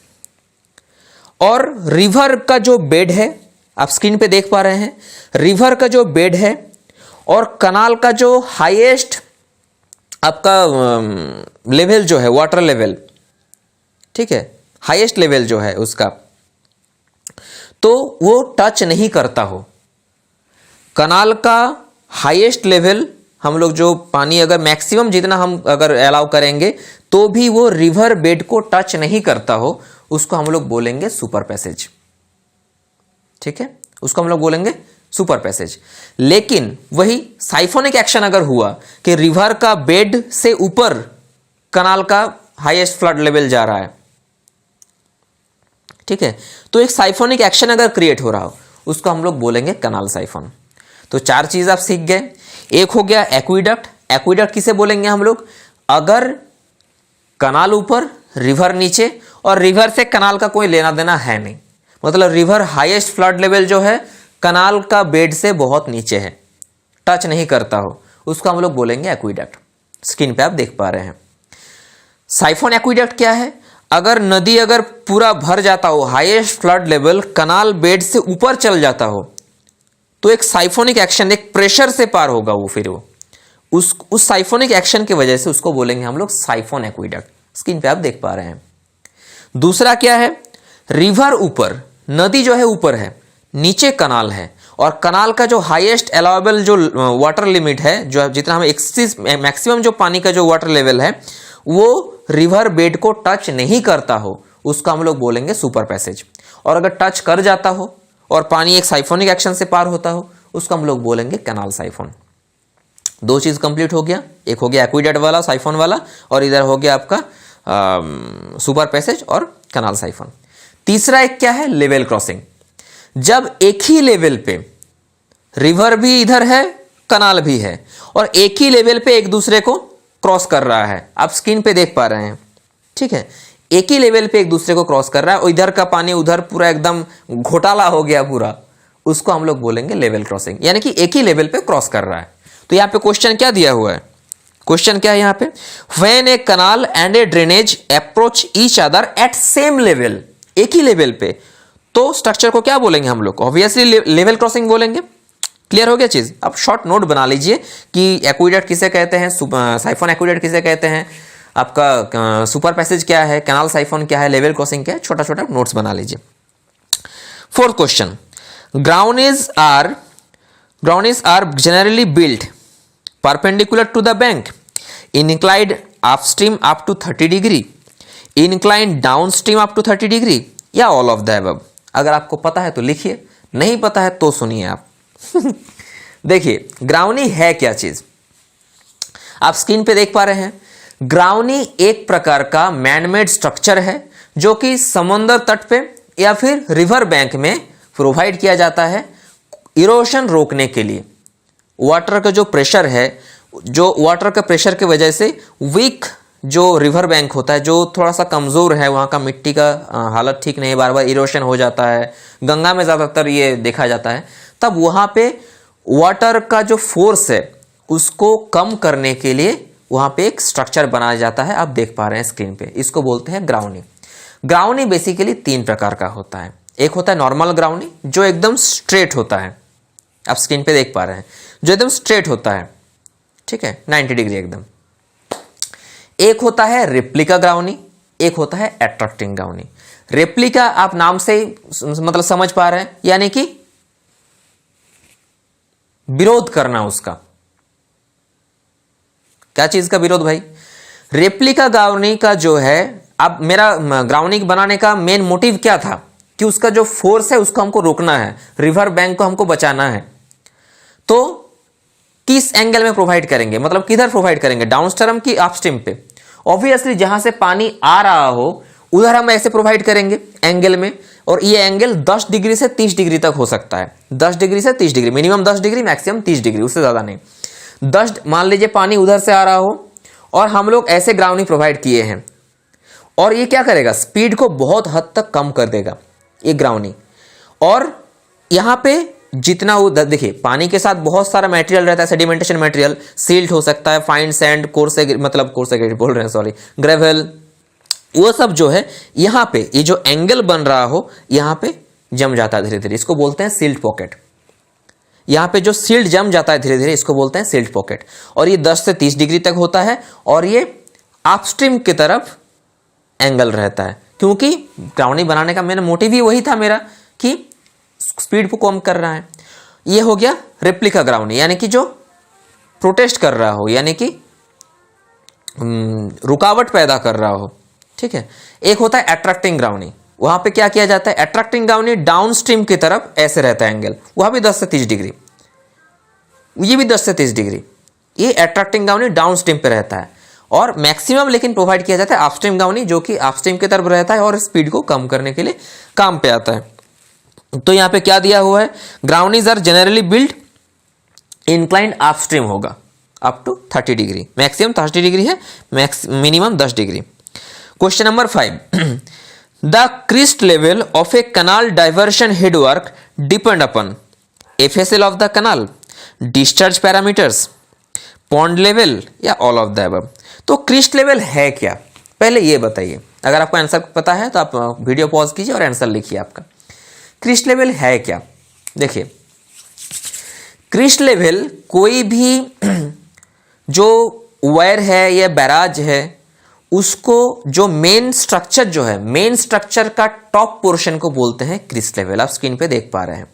[SPEAKER 1] और रिवर का जो बेड है, आप स्क्रीन पे देख पा रहे हैं, रिवर का जो बेड है और कनाल का जो हाईएस्ट आपका लेवल जो है, वाटर लेवल, ठीक है, हाईएस्ट लेवल जो है उसका, तो वो टच नहीं करता हो। कनाल का हाईएस्ट लेवल हम लोग जो पानी अगर मैक्सिमम जितना हम अगर अलाउ करेंगे तो भी वो रिवर बेड को टच नहीं करता हो, उसको हम लोग बोलेंगे सुपर पैसेज। ठीक है, उसको हम लोग बोलेंगे सुपर पैसेज। लेकिन वही साइफोनिक एक्शन अगर हुआ कि रिवर का बेड से ऊपर कनाल का हाईएस्ट फ्लड लेवल जा रहा है, ठीक है, तो एक साइफोनिक एक्शन अगर क्रिएट हो रहा हो उसको हम लोग बोलेंगे कनाल साइफोन। तो चार चीज आप सीख गए। एक हो गया एक्विडक्ट। एक्विडक्ट किसे बोलेंगे हम लोग? अगर कनाल ऊपर रिवर नीचे और रिवर से कनाल का कोई लेना देना है नहीं, मतलब रिवर हाईएस्ट फ्लड लेवल जो है कनाल का बेड से बहुत नीचे है, टच नहीं करता हो, उसको हम लोग बोलेंगे एक्विडक्ट। स्क्रीन पे आप देख पा रहे हैं। साइफोन एक्विडक्ट क्या है? अगर नदी अगर पूरा भर जाता हो, हाईएस्ट फ्लड लेवल कनाल बेड से ऊपर चल जाता हो, तो एक साइफोनिक एक्शन, एक प्रेशर से पार होगा वो, फिर वो उस साइफोनिक एक्शन की वजह से उसको बोलेंगे हम लोग साइफोन एक्विडक्ट। स्क्रीन पे आप देख पा रहे हैं। दूसरा क्या है? रिवर ऊपर, नदी जो है ऊपर है, नीचे कनाल है, और कनाल का जो हाईएस्ट अलाउएबल जो वाटर लिमिट है, जो जितना हम मैक्सिमम जो पानी का जो वाटर लेवल है वो रिवर बेड को टच नहीं करता हो, उसका हम लोग बोलेंगे सुपर पैसेज। और अगर टच कर जाता हो और पानी एक साइफोनिक एक्शन से पार होता हो, उसको हम लोग बोलेंगे कनाल साइफोन। दो चीज कंप्लीट हो गया, एक हो गया एक्विडक्ट वाला साइफोन वाला, और इधर हो गया आपका सुपर पैसेज और कनाल साइफोन। तीसरा एक क्या है? Level crossing. जब एक ही लेवल पे रिवर भी इधर है, कनाल भी है, और एक ही लेवल पे एक दूसरे को क्रॉस कर रहा है, आप स्क्रीन पे देख पा रहे हैं, ठीक है, एक ही लेवल पे एक दूसरे को क्रॉस कर रहा है, और इधर का पानी उधर पूरा एकदम घोटाला हो गया पूरा, उसको हम लोग बोलेंगे लेवल क्रॉसिंग, यानी कि एक ही लेवल पे क्रॉस कर रहा है। तो यहां पे क्वेश्चन क्या दिया हुआ है? क्वेश्चन क्या है यहां पे? When a canal and a drainage approach each other at same level, एक ही लेवल पे, तो स्ट्रक्चर को क्या बोलेंगे हम लोग? ऑब्वियसली लेवल क्रॉसिंग बोलेंगे। क्लियर हो गया चीज? अब शॉर्ट नोट बना लीजिए कि एक्विडक्ट किसे कहते हैं, साइफोन एक्विडक्ट किसे कहते हैं, आपका सुपर पैसेज क्या है, कैनाल साइफोन क्या है, लेवल क्रॉसिंग क्या है, छोटा छोटा नोट्स बना लीजिए। Fourth question, ground are generally built perpendicular to the bank, inclined upstream up to 30 degree, inclined downstream up to 30 degree, या ऑल ऑफ द अबव। अगर आपको पता है तो लिखिए, नहीं पता है तो सुनिए आप। देखिए ग्राउनी है क्या चीज, आप स्क्रीन पे देख पा रहे हैं। ग्राउनी एक प्रकार का मैनमेड स्ट्रक्चर है जो कि समुद्र तट पे या फिर रिवर बैंक में प्रोवाइड किया जाता है इरोशन रोकने के लिए। वाटर का जो प्रेशर है, जो वाटर का प्रेशर की वजह से वीक जो रिवर बैंक होता है, जो थोड़ा सा कमजोर है, वहाँ का मिट्टी का हालत ठीक नहीं है, बार बार इरोशन हो जाता है, गंगा में ज़्यादातर ये देखा जाता है, तब वहाँ पे वाटर का जो फोर्स है उसको कम करने के लिए वहाँ पे एक स्ट्रक्चर बनाया जाता है। आप देख पा रहे हैं स्क्रीन पे, इसको बोलते हैं ग्राउनी। ग्राउनी बेसिकली तीन प्रकार का होता है। एक होता है नॉर्मल ग्राउनी जो एकदम स्ट्रेट होता है, आप स्क्रीन पे देख पा रहे हैं, जो एकदम स्ट्रेट होता है, ठीक है, 90 डिग्री एकदम। एक होता है रेप्लिका ग्राउनी, एक होता है एट्रैक्टिंग ग्राउनी। रेप्लिका आप नाम से मतलब समझ पा रहे हैं, यानी कि विरोध करना उसका। क्या चीज का विरोध भाई? रेप्लिका ग्राउनी का जो है, अब मेरा ग्राउनी बनाने का मेन मोटिव क्या था कि उसका जो फोर्स है उसको हमको रोकना है, रिवर बैंक को हमको बचाना है। तो किस एंगल में प्रोवाइड करेंगे, मतलब किधर प्रोवाइड करेंगे, डाउनस्ट्रीम की अपस्ट्रीम पे? ऑब्वियसली जहां से पानी आ रहा हो उधर हम ऐसे प्रोवाइड करेंगे एंगल में, और ये एंगल 10 डिग्री से 30 डिग्री तक हो सकता है। 10 डिग्री से 30 degree, minimum 10 degree, maximum 30 degree, उससे ज्यादा नहीं। 10 मान लीजिए पानी उधर से आ रहा हो और हम लोग ऐसे ग्राउंडी प्रोवाइड किए हैं, और ये क्या करेगा, स्पीड को बहुत हद तक कम कर देगा ये ग्राउंडी। और यहां पे जितना वो देखिए पानी के साथ बहुत सारा मटेरियल रहता है, सेडिमेंटेशन मटेरियल, सिल्ट हो सकता है, फाइन सैंड, बोल रहे हैं सॉरी, ग्रेवल, वो सब जो है यहां पे ये जो एंगल बन रहा हो यहां पे जम जाता है धीरे धीरे, इसको बोलते हैं सिल्ट पॉकेट। यहां पे जो सिल्ट जम जाता है धीरे धीरे इसको बोलते हैं सिल्ट पॉकेट, और ये 10 से 30 डिग्री तक होता है, और ये अपस्ट्रीम की तरफ एंगल रहता है, क्योंकि ग्राउंडी बनाने का मेरा मोटिव ही वही था मेरा कि स्पीड को कम कर रहा है। ये हो गया रेप्लिका ग्राउंडी, यानी कि जो प्रोटेस्ट कर रहा हो, यानी कि रुकावट पैदा कर रहा हो, ठीक है। एक होता है अट्रैक्टिंग ग्राउंडी, वहां पे क्या किया जाता है, अट्रैक्टिंग ग्राउंडी डाउन स्ट्रीम की तरफ ऐसे रहता है एंगल, वहां भी 10 से 30 डिग्री, ये भी 10 से 30 डिग्री, ये अट्रैक्टिंग ग्राउंडी डाउन स्ट्रीम पे रहता है। और मैक्सिमम लेकिन प्रोवाइड किया जाता है अपस्ट्रीम ग्राउंडी, जो कि अपस्ट्रीम की तरफ रहता है और स्पीड को कम करने के लिए काम पे आता है। तो यहां पे क्या दिया हुआ है, groynes are generally build inclined upstream होगा up to 30 degree, maximum 30 degree है, minimum 10 degree. Question number 5, the crest level of a canal diversion headwork depend upon FSL of the canal, discharge parameters, pond level या all of the above. तो crest level है क्या, पहले ये बताइए। अगर आपको आंसर पता है तो आप वीडियो पॉज कीजिए और आंसर लिखिए आपका। क्रिस्ट लेवल है क्या, देखिए क्रिस्ट लेवल कोई भी जो वायर है या बैराज है, उसको जो मेन स्ट्रक्चर जो है, मेन स्ट्रक्चर का टॉप पोर्शन को बोलते हैं क्रिस्ट लेवल। आप स्क्रीन पे देख पा रहे हैं।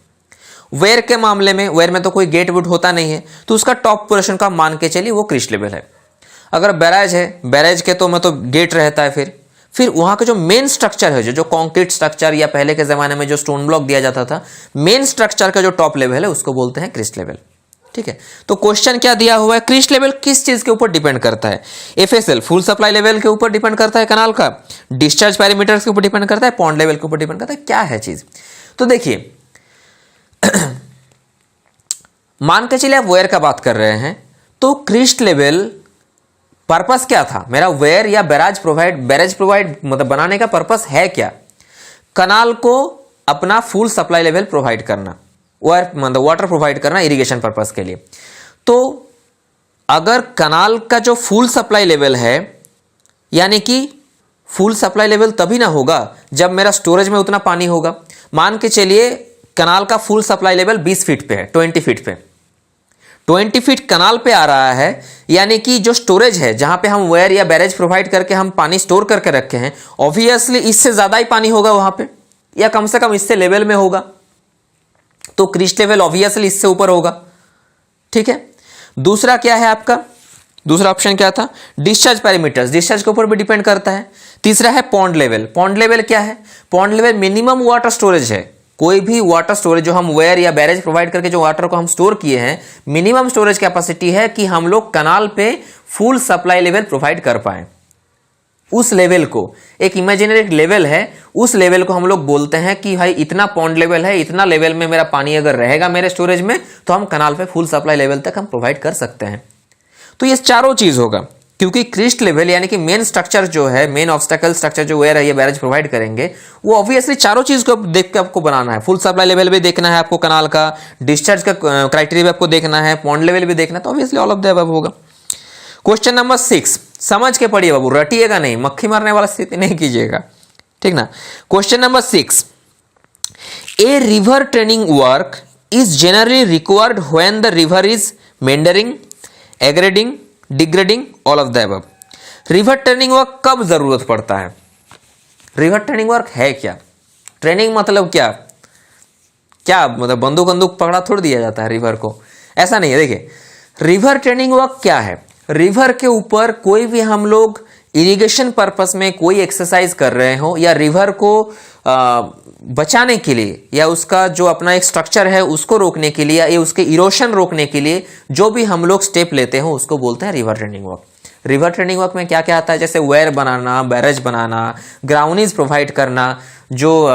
[SPEAKER 1] वेयर के मामले में, वेयर में तो कोई गेट वुड होता नहीं है, तो उसका टॉप पोर्शन का मान के चलिए वो क्रिस्ट लेवल है। अगर बैराज है, बैराज के तो मतलब गेट रहता है, फिर वहां का जो मेन स्ट्रक्चर है, जो कंक्रीट स्ट्रक्चर या पहले के जमाने में जो स्टोन ब्लॉक दिया जाता था, मेन स्ट्रक्चर का जो टॉप लेवल है उसको बोलते हैं क्रिस्ट लेवल, ठीक है। तो क्वेश्चन क्या दिया हुआ है, क्रिस्ट लेवल किस चीज के ऊपर डिपेंड करता है, एफएसएल फुल सप्लाई लेवल के ऊपर डिपेंड करता है कनाल का, डिस्चार्ज पैरामीटर के ऊपर डिपेंड करता है, पॉन्ड लेवल के ऊपर डिपेंड करता है, क्या है चीज। तो देखिए मान के चलिए आप वेयर का बात कर रहे हैं, तो क्रिस्ट लेवल पर्पस क्या था, मेरा वेयर या बैराज प्रोवाइड मतलब बनाने का पर्पस है क्या, कनाल को अपना फुल सप्लाई लेवल प्रोवाइड करना, मतलब वाटर प्रोवाइड करना इरिगेशन पर्पस के लिए। तो अगर कनाल का जो फुल सप्लाई लेवल है, यानी कि फुल सप्लाई लेवल तभी ना होगा जब मेरा स्टोरेज में उतना पानी होगा। मान के चलिए कनाल का फुल सप्लाई लेवल 20 फीट पे है, 20 फीट पे, 20 फीट कनाल पे आ रहा है, यानी कि जो स्टोरेज है जहां पे हम वेयर या बैरेज प्रोवाइड करके हम पानी स्टोर करके रखे हैं, ऑब्वियसली इससे ज्यादा ही पानी होगा वहां पे, या कम से कम इससे लेवल में होगा, तो क्रिस्ट लेवल ऑब्वियसली इससे ऊपर होगा, ठीक है। दूसरा क्या है आपका, दूसरा ऑप्शन क्या था, डिस्चार्ज पैरामीटर्स, डिस्चार्ज के ऊपर भी डिपेंड करता है। तीसरा है पॉन्ड लेवल, पॉन्ड लेवल क्या है, pond level minimum water storage है, कोई भी वाटर स्टोरेज जो हम वेयर या बैरेज प्रोवाइड करके जो वाटर को हम स्टोर किए हैं, मिनिमम स्टोरेज कैपेसिटी है कि हम लोग कनाल पे फुल सप्लाई लेवल प्रोवाइड कर पाए। उस लेवल को, एक इमेजिनरी लेवल है, उस लेवल को हम लोग बोलते हैं कि भाई इतना पॉन्ड लेवल है, इतना लेवल में मेरा पानी अगर रहेगा मेरे स्टोरेज में, तो हम कनाल पे फुल सप्लाई लेवल तक हम प्रोवाइड कर सकते हैं। तो ये चारों चीज होगा, क्योंकि क्रिस्ट लेवल यानी कि मेन स्ट्रक्चर जो है, मेन ऑब्स्टेकल स्ट्रक्चर जो वेयर है या बैरेज प्रोवाइड करेंगे, वो ऑब्वियसली चारों चीज को देख के आपको बनाना है। फुल सप्लाई लेवल भी देखना है आपको कनाल का, डिस्चार्ज का क्राइटेरिया भी आपको देखना है, पॉन्ड लेवल भी देखना है, तो obviously all of the above होगा। क्वेश्चन नंबर 6 समझ के पढ़िए बाबू, रटिएगा नहीं, मक्खी मारने वाला स्थिति नहीं कीजिएगा, ठीक ना। Question number 6, a river training work is generally required when the river is meandering, aggrading, degrading, all of the above. River training work कब जरूरत पड़ता है, रिवर ट्रेनिंग वर्क है क्या, ट्रेनिंग मतलब क्या, क्या मतलब बंदूक पकड़ा थोड़ दिया जाता है रिवर को, ऐसा नहीं है। देखिए रिवर ट्रेनिंग वर्क क्या है, रिवर के ऊपर कोई भी हम लोग इरिगेशन पर्पस में कोई एक्सरसाइज कर रहे हो, या रिवर को बचाने के लिए, या उसका जो अपना एक स्ट्रक्चर है उसको रोकने के लिए, या उसके इरोशन रोकने के लिए जो भी हम लोग स्टेप लेते हो उसको बोलते हैं river training work. River training work में क्या क्या आता है, जैसे वेयर बनाना, बैरेज बनाना, ग्राउंडीज प्रोवाइड करना, जो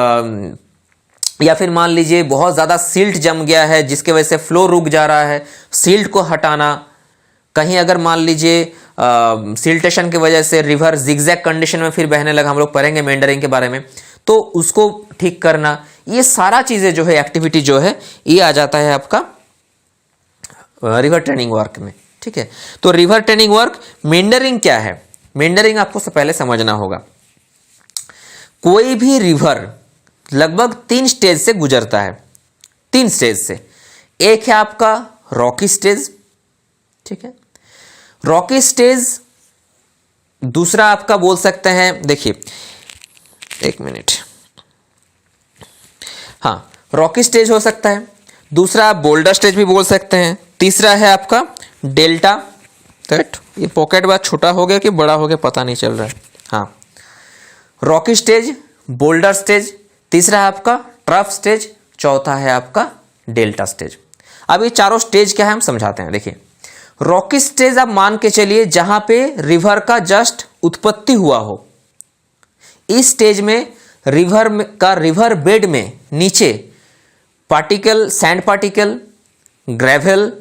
[SPEAKER 1] या फिर मान लीजिए बहुत ज़्यादा सिल्ट जम गया है जिसके वजह से फ्लो रुक जा रहा है, सिल्ट को हटाना। कहीं अगर मान लीजिए सिल्टेशन की वजह से रिवर जिगजैग कंडीशन में फिर बहने लगा, हम लोग पढ़ेंगे मेंडरिंग के बारे में, तो उसको ठीक करना, ये सारा चीज़ें जो है, एक्टिविटी जो है, ये आ जाता है आपका रिवर ट्रेनिंग वर्क में, ठीक है। तो रिवर ट्रेनिंग वर्क, मेंडरिंग क्या है, मेंडरिंग आपको सबसे पहले समझना होगा। कोई भी रिवर लगभग 3 स्टेज से गुजरता है, 3 स्टेज से। एक है आपका रॉकी स्टेज, ठीक है, रॉकी स्टेज। दूसरा आपका बोल सकते हैं, देखिए एक मिनट, हाँ रॉकी स्टेज हो सकता है। दूसरा आप बोल्डर स्टेज भी बोल सकते हैं। तीसरा है आपका डेल्टा, करेक्ट। ये पॉकेट बात छोटा हो गया कि बड़ा हो गया पता नहीं चल रहा है। हाँ, रॉकी स्टेज, बोल्डर स्टेज, तीसरा है आपका ट्रफ स्टेज, चौथा है आपका डेल्टा स्टेज। अब ये चारों स्टेज क्या है हम समझाते हैं। देखिए, रॉकी स्टेज आप मान के चलिए जहां पे रिवर का जस्ट उत्पत्ति हुआ हो। इस स्टेज में रिवर बेड में नीचे particle, sand particle, gravel,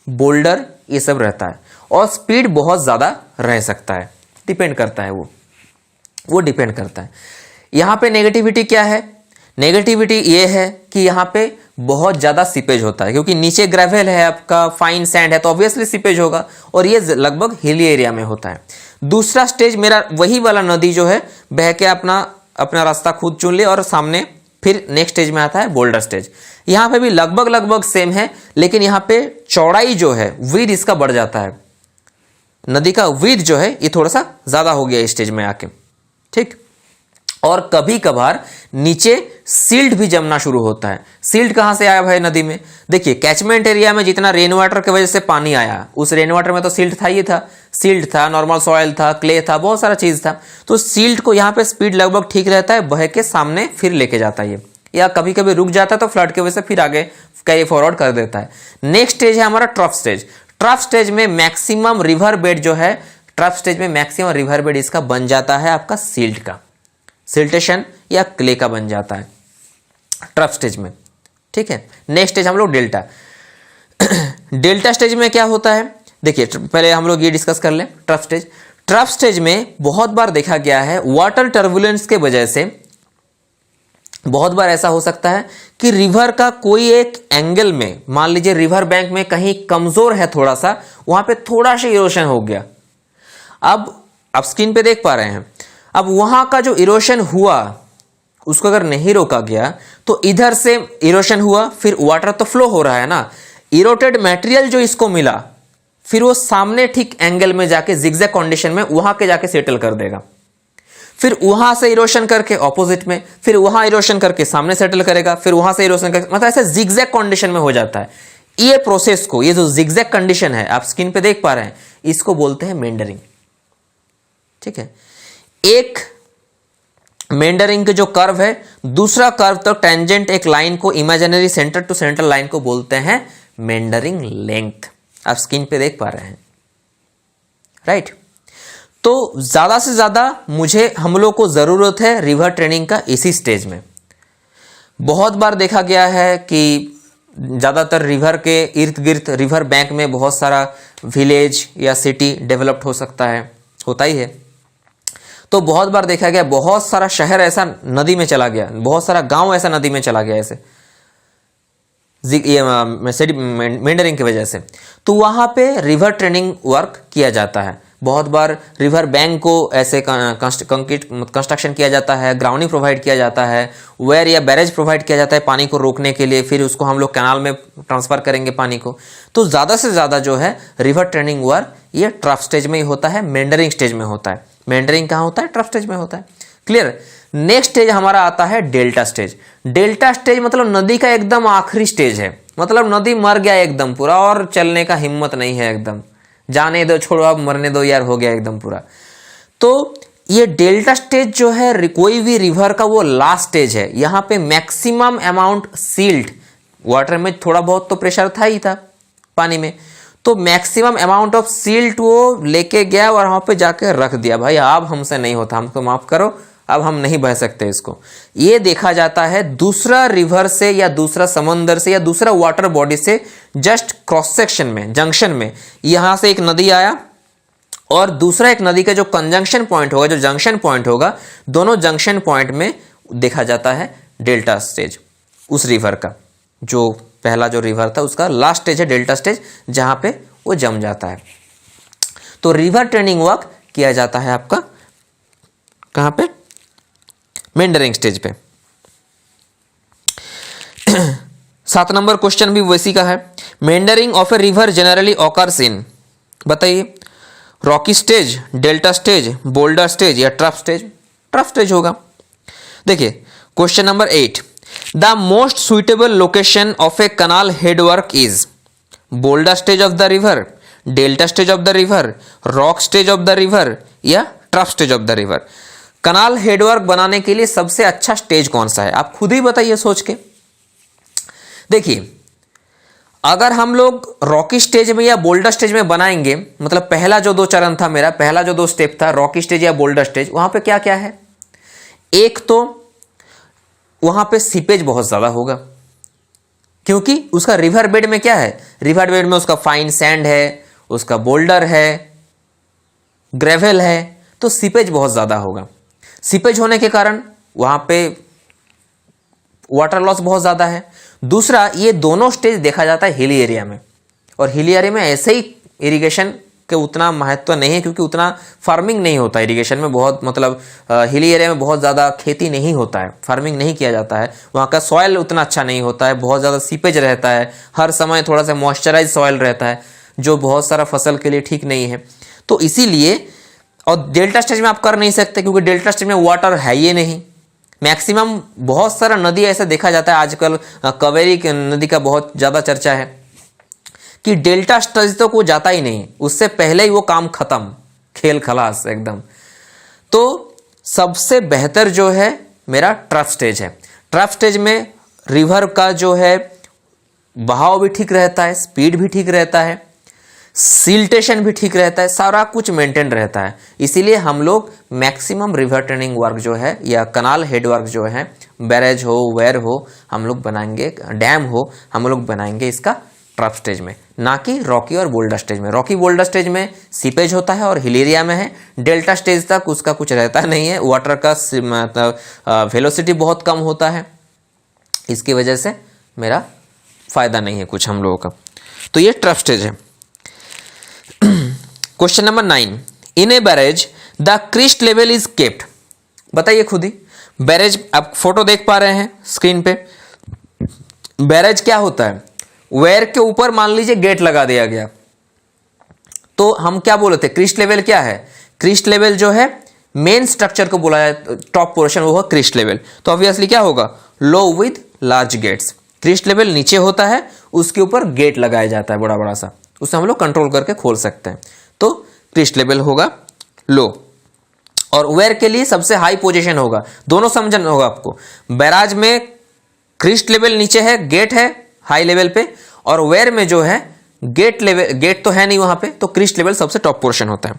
[SPEAKER 1] boulder, ये सब रहता है और स्पीड बहुत ज्यादा रह सकता है, डिपेंड करता है, वो डिपेंड करता है। यहां पे नेगेटिविटी क्या है? नेगेटिविटी ये है कि यहां पे बहुत ज्यादा सीपेज होता है, क्योंकि नीचे ग्रेवल है आपका, फाइन सैंड है, तो ऑब्वियसली सीपेज होगा और ये लगभग हिली एरिया में होता है। दूसरा स्टेज मेरा वही वाला नदी जो है बह के अपना रास्ता खुद चुन ले और सामने फिर नेक्स्ट स्टेज में आता है बोल्डर स्टेज। यहां पे भी लगभग सेम है, लेकिन यहां पे चौड़ाई जो है, विड्थ इसका बढ़ जाता है। नदी का विड्थ जो है ये थोड़ा सा ज्यादा हो गया इस स्टेज में आके, ठीक। और कभी कभार नीचे सिल्ट भी जमना शुरू होता है। सिल्ट कहां से आया भाई नदी में? देखिए, कैचमेंट एरिया में जितना रेन वाटर की वजह से पानी आया, उस रेन वाटर में तो सिल्ट था ही था, सिल्ट था, नॉर्मल सॉइल था, क्ले था, बहुत सारा चीज था। तो सिल्ट को यहाँ पे स्पीड लगभग ठीक रहता है, बह के सामने फिर लेके जाता है ये, या कभी कभी रुक जाता है तो फ्लड की वजह से फिर आगे कैरी फॉरवर्ड कर देता है। नेक्स्ट स्टेज है हमारा ट्रफ स्टेज। ट्रफ स्टेज में मैक्सिमम रिवर बेड जो है, ट्रफ स्टेज में मैक्सिमम रिवर बेड इसका बन जाता है आपका सिल्ट का, सिल्टेशन या क्ले का बन जाता है ट्रफ स्टेज में, ठीक है। नेक्स्ट स्टेज हम लोग डेल्टा। डेल्टा स्टेज में क्या होता है? देखिए, पहले हम लोग ये डिस्कस कर लें ट्रफ स्टेज। ट्रफ स्टेज में बहुत बार देखा गया है वाटर टर्बुलेंस के वजह से, बहुत बार ऐसा हो सकता है कि रिवर का कोई एक एंगल में, मान लीजिए रिवर बैंक में कहीं कमजोर है थोड़ा सा, वहां पे थोड़ा सा इरोशन हो गया। अब आप स्क्रीन पे देख पा रहे हैं, अब वहां का जो इरोशन हुआ उसको अगर नहीं रोका गया तो इधर से इरोशन हुआ, फिर वाटर तो फ्लो हो रहा है ना, इरोटेड मटेरियल जो इसको मिला फिर वो सामने ठीक एंगल में जाके जिगजैग कंडीशन में वहां के जाके सेटल कर देगा, फिर वहां से इरोशन करके ऑपोजिट में, फिर वहां इरोशन करके सामने सेटल करेगा, फिर वहां से इरोशन करके, मतलब ऐसे जिगजैग कंडीशन में हो जाता है। ये प्रोसेस को, ये जो जिगजैग कंडीशन है आप स्क्रीन पे देख पा रहे हैं, इसको बोलते हैं मेंडरिंग, ठीक है। एक मेंडरिंग के जो कर्व है, दूसरा कर्व तक टेंजेंट एक लाइन को, imaginary centre to centre line को बोलते हैं मेंडरिंग लेंथ। आप स्क्रीन पे देख पा रहे हैं, राइट। तो ज्यादा से ज्यादा हम लोग को जरूरत है रिवर ट्रेनिंग का इसी स्टेज में। बहुत बार देखा गया है कि ज्यादातर रिवर के इर्द गिर्द, रिवर बैंक में बहुत सारा विलेज या सिटी डेवलप्ड हो सकता है, होता ही है। तो बहुत बार देखा गया बहुत सारा शहर ऐसा नदी में चला गया, बहुत सारा गांव ऐसा नदी में चला गया ऐसे मेंडरिंग की वजह से। तो वहां पे रिवर ट्रेनिंग वर्क किया जाता है। बहुत बार रिवर बैंक को ऐसे कंस्ट्रक्शन किया जाता है, ग्राउंडिंग प्रोवाइड किया जाता है, वेयर या बैरेज प्रोवाइड किया जाता है पानी को रोकने के लिए, फिर उसको हम लोग कैनाल में ट्रांसफर करेंगे पानी को। तो ज्यादा से ज्यादा जो है रिवर ट्रेनिंग वर्क ये ट्रफ स्टेज में ही होता है, मेंडरिंग स्टेज में होता है। मेंडरिंग कहां होता है? ट्रफ स्टेज में होता है। क्लियर। नेक्स्ट स्टेज हमारा आता है डेल्टा स्टेज। डेल्टा स्टेज मतलब नदी का एकदम आखिरी स्टेज है, मतलब नदी मर गया एकदम पूरा और चलने का हिम्मत नहीं है, एकदम जाने दो, छोड़ो, अब मरने दो यार, हो गया एकदम पूरा। तो ये डेल्टा स्टेज जो है कोई भी रिवर का वो लास्ट स्टेज है। यहां पे मैक्सिमम अमाउंट सिल्ट, वाटर में थोड़ा बहुत तो प्रेशर था ही था पानी में, तो मैक्सिमम अमाउंट ऑफ सिल्ट वो लेके गया और वहां पे जाके रख दिया, भाई अब हमसे नहीं होता, हमको माफ करो, अब हम नहीं बह सकते इसको। ये देखा जाता है दूसरा रिवर से या दूसरा समंदर से या दूसरा वाटर बॉडी से जस्ट क्रॉस सेक्शन में, जंक्शन में, यहां से एक नदी आया और दूसरा एक नदी का जो कंजंक्शन पॉइंट होगा, जो जंक्शन पॉइंट होगा, दोनों जंक्शन पॉइंट में देखा जाता है डेल्टा स्टेज। उस रिवर का जो पहला जो रिवर था उसका लास्ट स्टेज है डेल्टा स्टेज, जहां पे वो जम जाता है। तो रिवर ट्रेनिंग वर्क किया जाता है आपका कहां पे? मेंडरिंग स्टेज पे। 7 नंबर क्वेश्चन भी वैसी का है। Meandering of a river generally occurs in, बताइए, rocky stage, delta stage, boulder stage या ट्रफ स्टेज? ट्रफ स्टेज होगा। देखिए question number 8, the most suitable location of a canal headwork is, boulder stage of the river, delta stage of the river, rock stage of the river या trough stage of the river. Canal headwork बनाने के लिए सबसे अच्छा stage कौन सा है, आप खुद ही बताइए सोच के। देखिए, अगर हम लोग रॉकी स्टेज में या बोल्डर स्टेज में बनाएंगे, मतलब पहला जो 2 चरण था मेरा, पहला जो 2 स्टेप था, रॉकी स्टेज या बोल्डर स्टेज, वहां पे क्या क्या है? एक तो वहां पे सीपेज बहुत ज्यादा होगा, क्योंकि उसका रिवर बेड में क्या है, रिवर बेड में उसका फाइन सैंड है, उसका बोल्डर है, ग्रेवल है, तो सीपेज बहुत ज्यादा होगा। सीपेज होने के कारण वहां पे वाटर लॉस बहुत ज्यादा है। दूसरा, ये दोनों स्टेज देखा जाता है हिली एरिया में, और हिली एरिया में ऐसे ही इरिगेशन के उतना महत्व नहीं है, क्योंकि उतना फार्मिंग नहीं होता इरिगेशन में, बहुत मतलब हिली एरिया में बहुत ज़्यादा खेती नहीं होता है, फार्मिंग नहीं किया जाता है, वहाँ का सॉयल उतना अच्छा नहीं होता है, बहुत ज़्यादा सीपेज रहता है, हर समय थोड़ा सा मॉइस्चराइज सॉयल रहता है, जो बहुत सारा फसल के लिए ठीक नहीं है। तो इसीलिए, और डेल्टा स्टेज में आप कर नहीं सकते, क्योंकि डेल्टा स्टेज में वाटर है ही नहीं। मैक्सिमम बहुत सारा नदी ऐसा देखा जाता है आजकल, कावेरी नदी का बहुत ज़्यादा चर्चा है कि डेल्टा स्टेज तो को जाता ही नहीं, उससे पहले ही वो काम खत्म, खेल खलास एकदम। तो सबसे बेहतर जो है मेरा ट्रफ स्टेज है। ट्रफ स्टेज में रिवर का जो है बहाव भी ठीक रहता है, स्पीड भी ठीक रहता है, सिल्टेशन भी ठीक रहता है, सारा कुछ मेंटेन रहता है। इसीलिए हम लोग मैक्सिमम रिवर ट्रेनिंग वर्क जो है या कनाल हेड वर्क जो है, बैरेज हो, वेयर हो, हम लोग बनाएंगे, डैम हो, हम लोग बनाएंगे इसका ट्रफ स्टेज में, ना कि रॉकी और बोल्डर स्टेज में। रॉकी बोल्डर स्टेज में सीपेज होता है और हिल एरिया में है। डेल्टा स्टेज तक उसका कुछ रहता नहीं है, वाटर का मतलब वेलोसिटी बहुत कम होता है, इसकी वजह से मेरा फायदा नहीं है कुछ हम लोगों का। तो ये ट्रफ स्टेज है। Question number 9, in a barrage the crest level is kept. बताइए खुद ही, बैरेज आप फोटो देख पा रहे हैं स्क्रीन पे। बैरेज क्या होता है? वेयर के ऊपर मान लीजिए गेट लगा दिया गया, तो हम क्या बोले थे, क्रिस्ट लेवल क्या है? क्रिस्ट लेवल जो है मेन स्ट्रक्चर को बोला जाए, टॉप पोर्शन वो होगा क्रिस्ट लेवल। तो ऑब्वियसली क्या होगा, low with large gates. Crest level नीचे होता है, उसके ऊपर गेट लगाया जाता है बड़ा बड़ा सा, उससे हम लोग कंट्रोल करके खोल सकते हैं। तो क्रिस्ट लेवल होगा लो, और वेयर के लिए सबसे हाई पोजीशन होगा। दोनों समझना होगा आपको, बैराज में क्रिस्ट लेवल नीचे है, गेट है हाई लेवल पे, और वेयर में जो है गेट लेवल, गेट तो है नहीं वहां पे, तो क्रिस्ट लेवल सबसे टॉप पोर्शन होता है।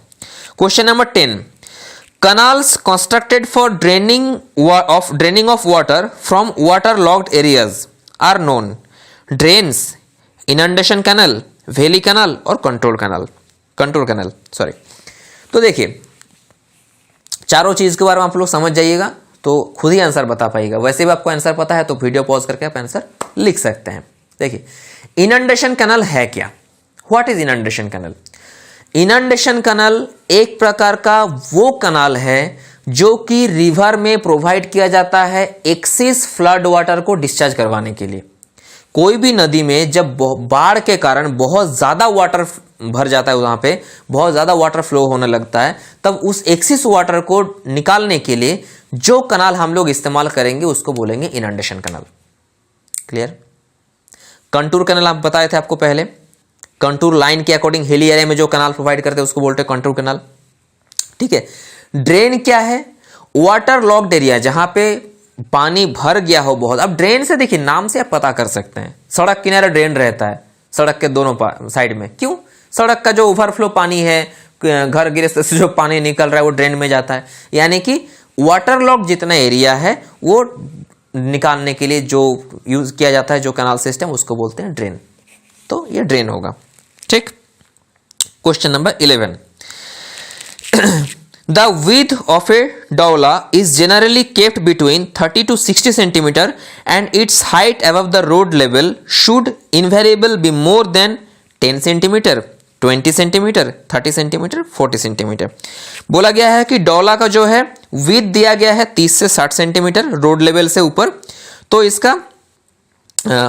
[SPEAKER 1] Question number 10, canals constructed for draining of water from waterlogged areas are known: drains, inundation canal, valley canal और contour canal सॉरी। तो देखिए, चारों चीज के बारे में आप लोग समझ जाइएगा तो खुद ही आंसर बता पाइएगा। वैसे भी आपको आंसर पता है तो वीडियो पॉज करके आप आंसर लिख सकते हैं। देखिए, इनंडेशन कैनल है क्या? What is inundation canal? Inundation canal एक प्रकार का वो कैनाल है जो कि रिवर में प्रोवाइड किया जाता है एक्सेस फ्लड वाटर को डिस्चार्ज करवाने के लिए। कोई भी नदी में जब बाढ़ के कारण बहुत ज्यादा वाटर भर जाता है, वहां पे बहुत ज्यादा वाटर फ्लो होने लगता है, तब उस एक्सेस वाटर को निकालने के लिए जो कैनाल हम लोग इस्तेमाल करेंगे उसको बोलेंगे inundation canal. Clear? Contour canal आप बताए थे आपको पहले, कंटूर लाइन के अकॉर्डिंग हिली एरिया में जो कैनाल प्रोवाइड करते हैं उसको बोलते हैं कंटूर कैनाल। ठीक है। ड्रेन क्या है? वाटर लॉक्ड एरिया, जहां पे पानी भर गया हो बहुत। अब ड्रेन से देखिए, नाम से आप पता कर सकते हैं, सड़क किनारे ड्रेन रहता है, सड़क के दोनों साइड में। क्यों? सड़क का जो ओवरफ्लो पानी है, घर गृहस्थ से जो पानी निकल रहा है वो ड्रेन में जाता है। यानी कि वाटर लॉक जितना एरिया है वो निकालने के लिए जो यूज किया जाता है, जो कैनाल सिस्टम, उसको बोलते हैं ड्रेन। तो ये ड्रेन होगा। ठीक। Question number 11, The width of a dowla is generally kept between 30 to 60 centimeter and its height above the road level should invariably be more than 10 centimeter, 20 centimeter, 30 centimeter, 40 centimeter। बोला गया है कि डौला का जो है विड्थ दिया गया है 30 से 60 सेंटीमीटर रोड लेवल से ऊपर, तो इसका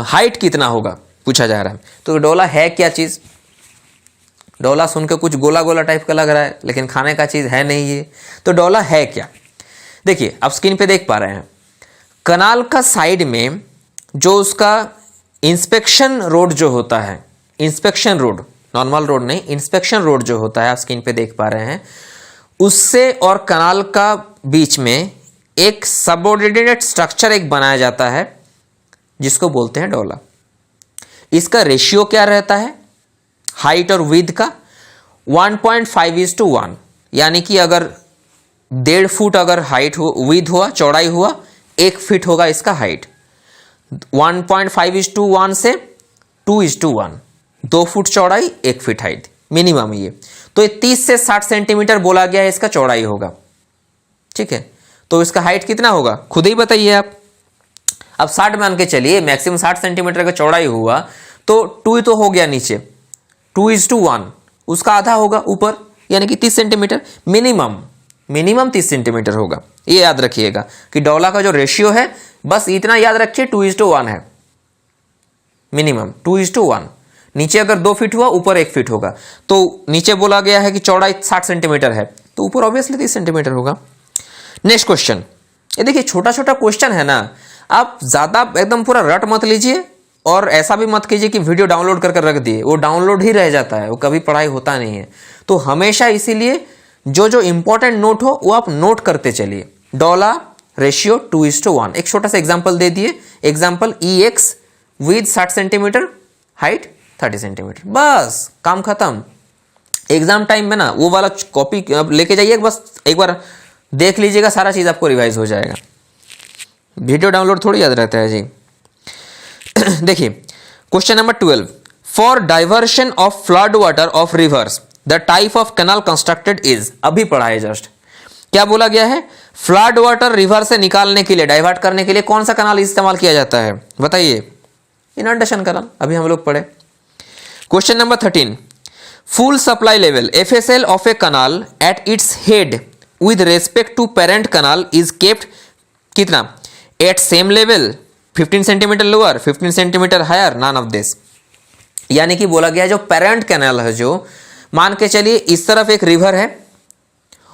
[SPEAKER 1] हाइट कितना होगा पूछा जा रहा है। तो डौला है क्या चीज? डोला सुन के कुछ गोला गोला टाइप का लग रहा है, लेकिन खाने का चीज है नहीं ये। तो डोला है क्या? देखिए, आप स्क्रीन पे देख पा रहे हैं, कनाल का साइड में जो उसका इंस्पेक्शन रोड जो होता है, इंस्पेक्शन रोड, नॉर्मल रोड नहीं, इंस्पेक्शन रोड जो होता है आप स्क्रीन पे देख पा रहे हैं, उससे और कनाल का बीच में एक सबऑर्डिनेट स्ट्रक्चर एक बनाया जाता है जिसको बोलते हैं डोला। इसका रेशियो क्या रहता है हाइट और विड्थ का? 1.5:1, यानी कि अगर 1.5 फुट अगर हाइट हो, विड्थ हुआ, चौड़ाई हुआ, 1 फीट होगा इसका हाइट। 1.5:1 से 2:1, 2 फुट चौड़ाई 1 फीट हाइट मिनिमम ये। तो ये 30 से 60 सेंटीमीटर बोला गया है इसका चौड़ाई होगा, ठीक है। तो इसका हाइट कितना होगा खुद ही बताइए आप। अब 60 मान के चलिए, मैक्सिमम 60 सेंटीमीटर का चौड़ाई हुआ तो 2 तो हो गया नीचे, 2:1, उसका आधा होगा ऊपर, यानी कि 30 सेंटीमीटर मिनिमम 30 सेंटीमीटर होगा। ये याद रखिएगा कि डोला का जो रेशियो है बस इतना याद रखिए 2:1 है मिनिमम, 2:1। नीचे अगर 2 फीट हुआ ऊपर 1 फीट होगा, तो नीचे बोला गया है कि चौड़ाई 60 सेंटीमीटर है तो ऊपर ऑब्वियसली 30 सेंटीमीटर होगा। नेक्स्ट क्वेश्चन, ये देखिए छोटा छोटा क्वेश्चन है ना, आप ज्यादा एकदम पूरा रट मत लीजिए और ऐसा भी मत कीजिए कि वीडियो डाउनलोड करके रख दिए, वो डाउनलोड ही रह जाता है, वो कभी पढ़ाई होता नहीं है। तो हमेशा इसीलिए जो जो इंपॉर्टेंट नोट हो वो आप नोट करते चलिए। डोला रेशियो 2:1। एक छोटा सा एग्जांपल दे दिए, example EX with 60 centimetre, height 30 centimetre, बस काम खत्म। एग्जाम टाइम में ना वो वाला कॉपी लेके जाइए, बस एक बार देख लीजिएगा, सारा चीज आपको रिवाइज हो जाएगा। वीडियो डाउनलोड थोड़ी याद रहता है जी। देखिए question number 12, for diversion of flood water of reverse the type of canal constructed is. अभी पढ़ा है जस्ट, क्या बोला गया है? फ्लड वाटर रिवर से निकालने के लिए, डाइवर्ट करने के लिए कौन सा कैनाल इस्तेमाल किया जाता है बताइए? इनंडेशन कैनाल, अभी हम लोग पढ़े। Question number 13, full supply level FSL of a canal at its head with respect to parent canal is kept कितना? At same level, 15 centimetre lower, 15 centimetre higher, none of this. यानी कि बोला गया जो पेरेंट कैनाल है, जो मान के चलिए इस तरफ एक रिवर है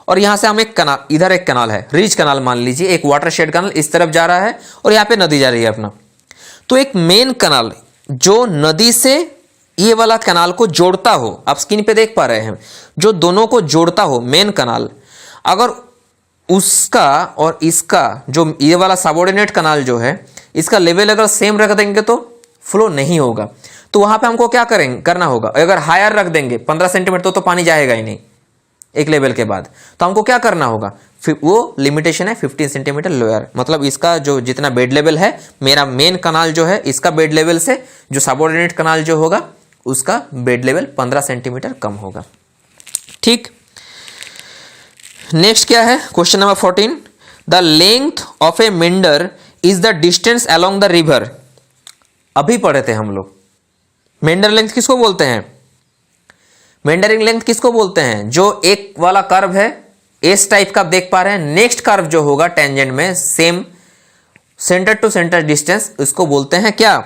[SPEAKER 1] और यहां से हम एक कैनाल, इधर एक कैनाल है, रिच कैनाल मान लीजिए, एक वाटरशेड कैनाल इस तरफ जा रहा है और यहां पे नदी जा रही है अपना। तो एक मेन कैनाल जो नदी से ये वाला कैनाल को जोड़ता हो, आप स्क्रीन पे देख पा रहे हैं, जो दोनों को जोड़ता हो मेन कैनाल, अगर उसका और इसका जो ये वाला सबऑर्डिनेट कैनाल जो है, इसका लेवल अगर सेम रख देंगे तो फ्लो नहीं होगा। तो वहां पे हमको क्या करना होगा? अगर हायर रख देंगे 15 सेंटीमीटर तो पानी जाएगा ही नहीं एक लेवल के बाद, तो हमको क्या करना होगा? वो लिमिटेशन है 15 सेंटीमीटर लोअर, मतलब इसका जो जितना बेड लेवल है, मेरा मेन कैनाल जो है इसका बेड लेवल से जो सबऑर्डिनेट कैनाल जो होगा उसका बेड लेवल 15 सेंटीमीटर कम होगा, ठीक। नेक्स्ट क्या है? Question number 14, the length of a meander is the distance along the river. अभी पढ़े थे हम लोग। मेंडर लेंथ किसको बोलते हैं? मेंडरिंग लेंथ किसको बोलते हैं? जो एक वाला कर्व है एस टाइप का आप देख पा रहे हैं, नेक्स्ट कर्व जो होगा टेंजेंट में same centre to centre distance, उसको बोलते हैं क्या?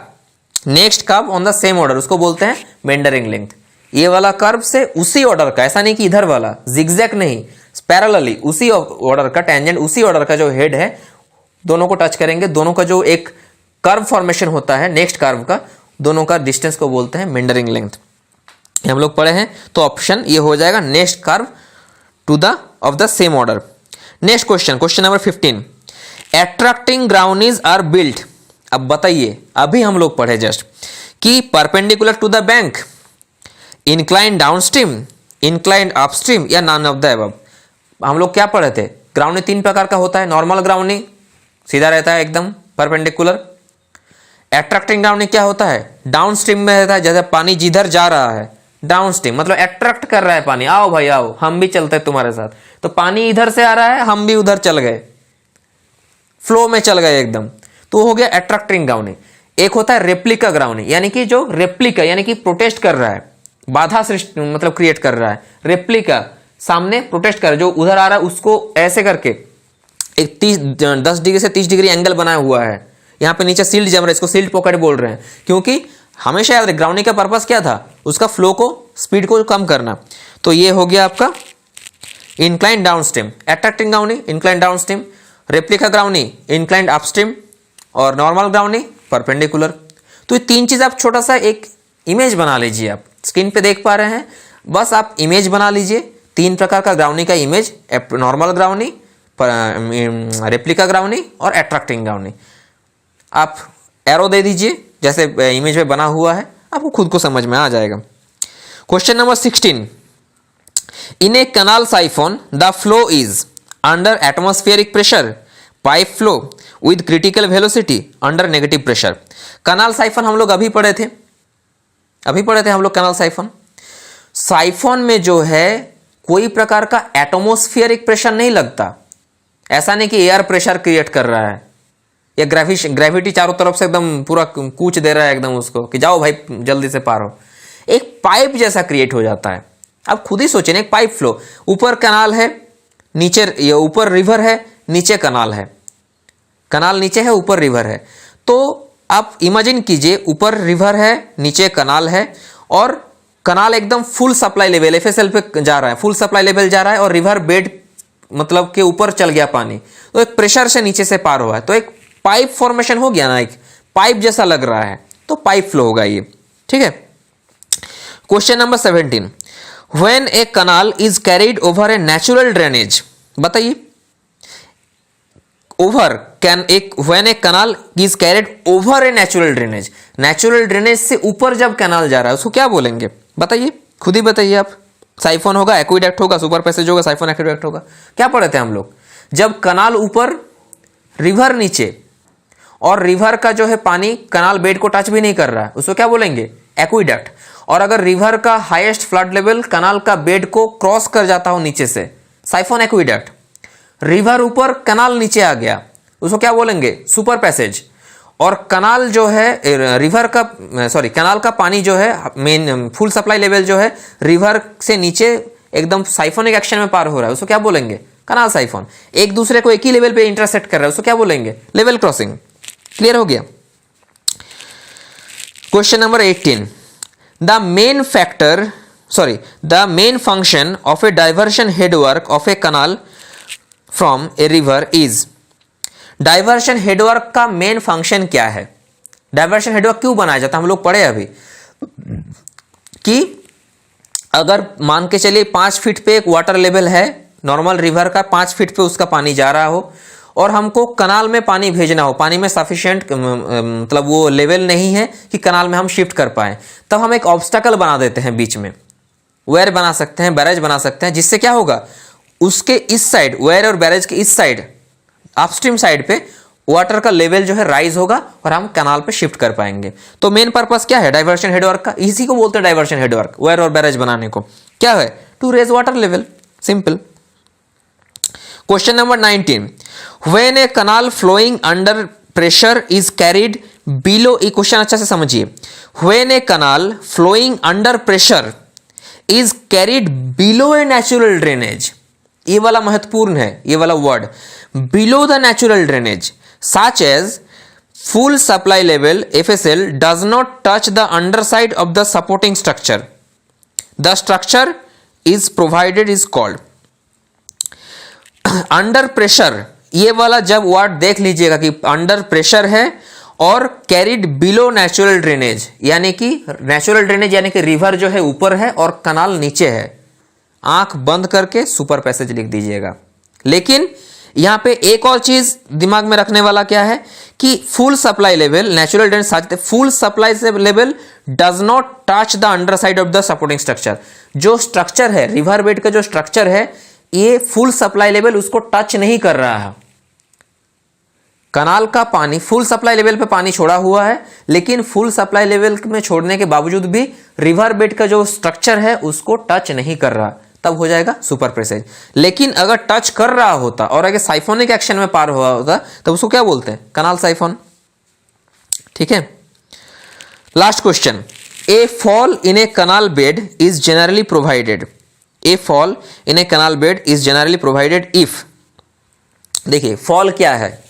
[SPEAKER 1] Next curve on the same order, उसको बोलते हैं मेंडरिंग लेंथ। ये वाला कर्व से उसी ऑर्डर का, ऐसा नहीं कि इधर वाला जिगजैग नहीं, पैरेलली उसी ऑर्डर का टेंजेंट, उसी ऑर्डर का जो हेड है, दोनों को टच करेंगे, दोनों का जो एक कर्व फॉर्मेशन होता है नेक्स्ट कर्व का, दोनों का डिस्टेंस को बोलते हैं मेंडरिंग लेंथ। हम लोग पढ़े हैं, तो ऑप्शन ये हो जाएगा next curve to the of the same order. Next question, question number 15, attracting groynes are built. अब बताइए, अभी हम लोग पढ़े जस्ट कि perpendicular to the bank, incline downstream, incline upstream या नॉन ऑफ द अबव। हम लोग क्या पढ़े थे? ग्राउंडी 3 प्रकार का होता है, नॉर्मल ग्राउंडी सीधा रहता है एकदम परपेंडिकुलर। अट्रैक्टिंग ग्राउंडिंग क्या होता है? डाउन स्ट्रीम में रहता है, जैसे पानी जिधर जा रहा है डाउन स्ट्रीम, मतलब अट्रैक्ट कर रहा है पानी, आओ भाई आओ हम भी चलते हैं तुम्हारे साथ। तो पानी इधर से आ रहा है, हम भी उधर चल गए, फ्लो में चल गए एकदम, तो हो गया अट्रैक्टिंग ग्राउंडिंग। एक होता है रेप्लिका ग्राउंडिंग, यानी कि जो रेप्लिका यानी कि प्रोटेस्ट कर रहा है, बाधा सृष्टि मतलब क्रिएट कर रहा है। रेप्लिका सामने प्रोटेस्ट कर, जो उधर आ रहा है उसको ऐसे करके एक 10 डिग्री से 30 डिग्री एंगल बनाया हुआ है, यहाँ पे नीचे सील्ड जम रहा है, इसको सील्ड पॉकेट बोल रहे हैं, क्योंकि हमेशा याद रखें ग्राउंडिंग का पर्पस क्या था? उसका फ्लो को, स्पीड को कम करना। तो ये हो गया आपका incline downstream, attracting grounding incline downstream, replica grounding incline upstream और नॉर्मल ग्राउंडिंग परपेंडिकुलर। तो ये 3 चीज आप छोटा सा एक इमेज बना लीजिए। आप स्क्रीन पे देख पा रहे हैं, बस आप इमेज बना लीजिए। 3 प्रकार का ग्राउंडी का इमेज, नॉर्मल ग्राउंडी, रेप्लिका ग्राउंडी और एट्रैक्टिंग ग्राउंडी। आप एरो दे दीजिए जैसे इमेज में बना हुआ है, आपको खुद को समझ में आ जाएगा। Question number 16, in a canal siphon the flow is under atmospheric pressure, pipe flow with critical velocity, under negative pressure. Canal siphon हम लोग अभी पढ़े थे हम लोग कनाल साइफोन। साइफोन में जो है कोई प्रकार का एटमॉस्फेरिक प्रेशर नहीं लगता। ऐसा नहीं कि एयर प्रेशर क्रिएट कर रहा है या ग्रेविटी चारों तरफ से एकदम पूरा कूच दे रहा है एकदम उसको कि जाओ भाई जल्दी से पार हो। एक पाइप जैसा क्रिएट हो जाता है। आप खुद ही सोचें, एक पाइप फ्लो, ऊपर कनाल है, नीचे ऊपर रिवर है, नीचे कनाल है, कनाल नीचे है, ऊपर रिवर है। तो आप इमेजिन कीजिए, ऊपर रिवर है, नीचे कनाल है और कनाल एकदम फुल सप्लाई लेवल एफएसएल पे जा रहा है, फुल सप्लाई लेवल जा रहा है और रिवर बेड मतलब के ऊपर चल गया पानी, तो एक प्रेशर से नीचे से पार हुआ है, तो एक पाइप फॉर्मेशन हो गया ना, एक पाइप जैसा लग रहा है, तो पाइप फ्लो होगा ये। ठीक है। Question number 17, when a canal is carried over a natural drainage, बताइए over when a canal is carried over a natural drainage, natural drainage से ऊपर जब कनाल जा रहा है उसको क्या बोलेंगे, बताइए, खुद ही बताइए आप। साइफोन होगा, एक्विडक्ट होगा, सुपर पैसेज होगा, साइफोन एक्विडक्ट होगा। क्या पढ़े थे हम लोग, जब कनाल ऊपर रिवर नीचे और रिवर का जो है पानी कनाल बेड को टच भी नहीं कर रहा है, उसको क्या बोलेंगे, एक्विडक्ट। और अगर रिवर का हाईएस्ट फ्लड लेवल कनाल का बेड को क्रॉस कर जाता हो नीचे से, साइफोन एक्विडक्ट। रिवर ऊपर कनाल नीचे आ गया, उसको क्या बोलेंगे, सुपर पैसेज। और कनाल जो है रिवर का कनाल का पानी जो है मेन फुल सप्लाई लेवल जो है रिवर से नीचे एकदम साइफोनिक एक्शन में पार हो रहा है, उसको क्या बोलेंगे, कनाल साइफोन। एक दूसरे को एक ही लेवल पे इंटरसेक्ट कर रहा है, उसको क्या बोलेंगे, लेवल क्रॉसिंग। क्लियर हो गया। Question number 18, the main function of a diversion headwork of a canal from a river is, diversion headwork का मेन फंक्शन क्या है, डाइवर्शन हेडवर्क क्यों बनाया जाता है, हम लोग पढ़े अभी कि अगर मान के चलिए 5 फीट पे एक वाटर लेवल है, नॉर्मल रिवर का 5 फीट पे उसका पानी जा रहा हो और हमको कनाल में पानी भेजना हो, पानी में सफिशिएंट मतलब वो लेवल नहीं है कि कनाल में हम शिफ्ट कर पाए, तब हम एक ऑब्स्टैकल बना देते हैं बीच में, वेयर बना सकते हैं, बैरेज बना सकते हैं, जिससे क्या होगा, उसके इस साइड, वेयर और बैरेज के इस साइड अपस्ट्रीम साइड पे वाटर का लेवल जो है राइज होगा और हम कनाल पे शिफ्ट कर पाएंगे। तो मेन पर्पस क्या है डाइवर्शन हेडवर्क का, इसी को बोलते हैं डाइवर्शन हेडवर्क, वेयर और बैरेज बनाने को। क्या है, to raise water level, simple. Question number 19, when a canal flowing under pressure is carried below, ये क्वेश्चन अच्छा से समझिए, when a canal flowing under pressure is carried below a natural drainage, ये वाला महत्वपूर्ण है, ये वाला word, below the natural drainage such as full supply level FSL does not touch the underside of the supporting structure, the structure is provided is called under pressure। ये वाला जब word देख लीजिएगा कि अंडर प्रेशर है और carried below natural drainage, यानी कि नेचुरल ड्रेनेज यानी कि रिवर जो है ऊपर है और कनाल नीचे है, आंख बंद करके सुपर पैसेज लिख दीजिएगा। लेकिन यहां पे एक और चीज दिमाग में रखने वाला क्या है कि full supply level natural drainage, full supply level does not touch the under side of the supporting structure. जो स्ट्रक्चर है रिवर बेड का, जो स्ट्रक्चर है, ये फुल सप्लाई लेवल उसको टच नहीं कर रहा है। कनाल का पानी फुल सप्लाई लेवल पे पानी छोड़ा हुआ है, लेकिन फुल सप्लाई लेवल में छोड़ने के बावजूद भी रिवर बेड का जो स्ट्रक्चर है उसको टच नहीं कर रहा, तब हो जाएगा सुपर प्रेसेज। लेकिन अगर टच कर रहा होता और अगर साइफोनिक एक्शन में पार हुआ होता तब उसको क्या बोलते हैं, कनाल साइफोन। ठीक है। Last question, a fall in a canal bed is generally provided, a fall in a canal bed is generally provided if, देखिए फॉल क्या है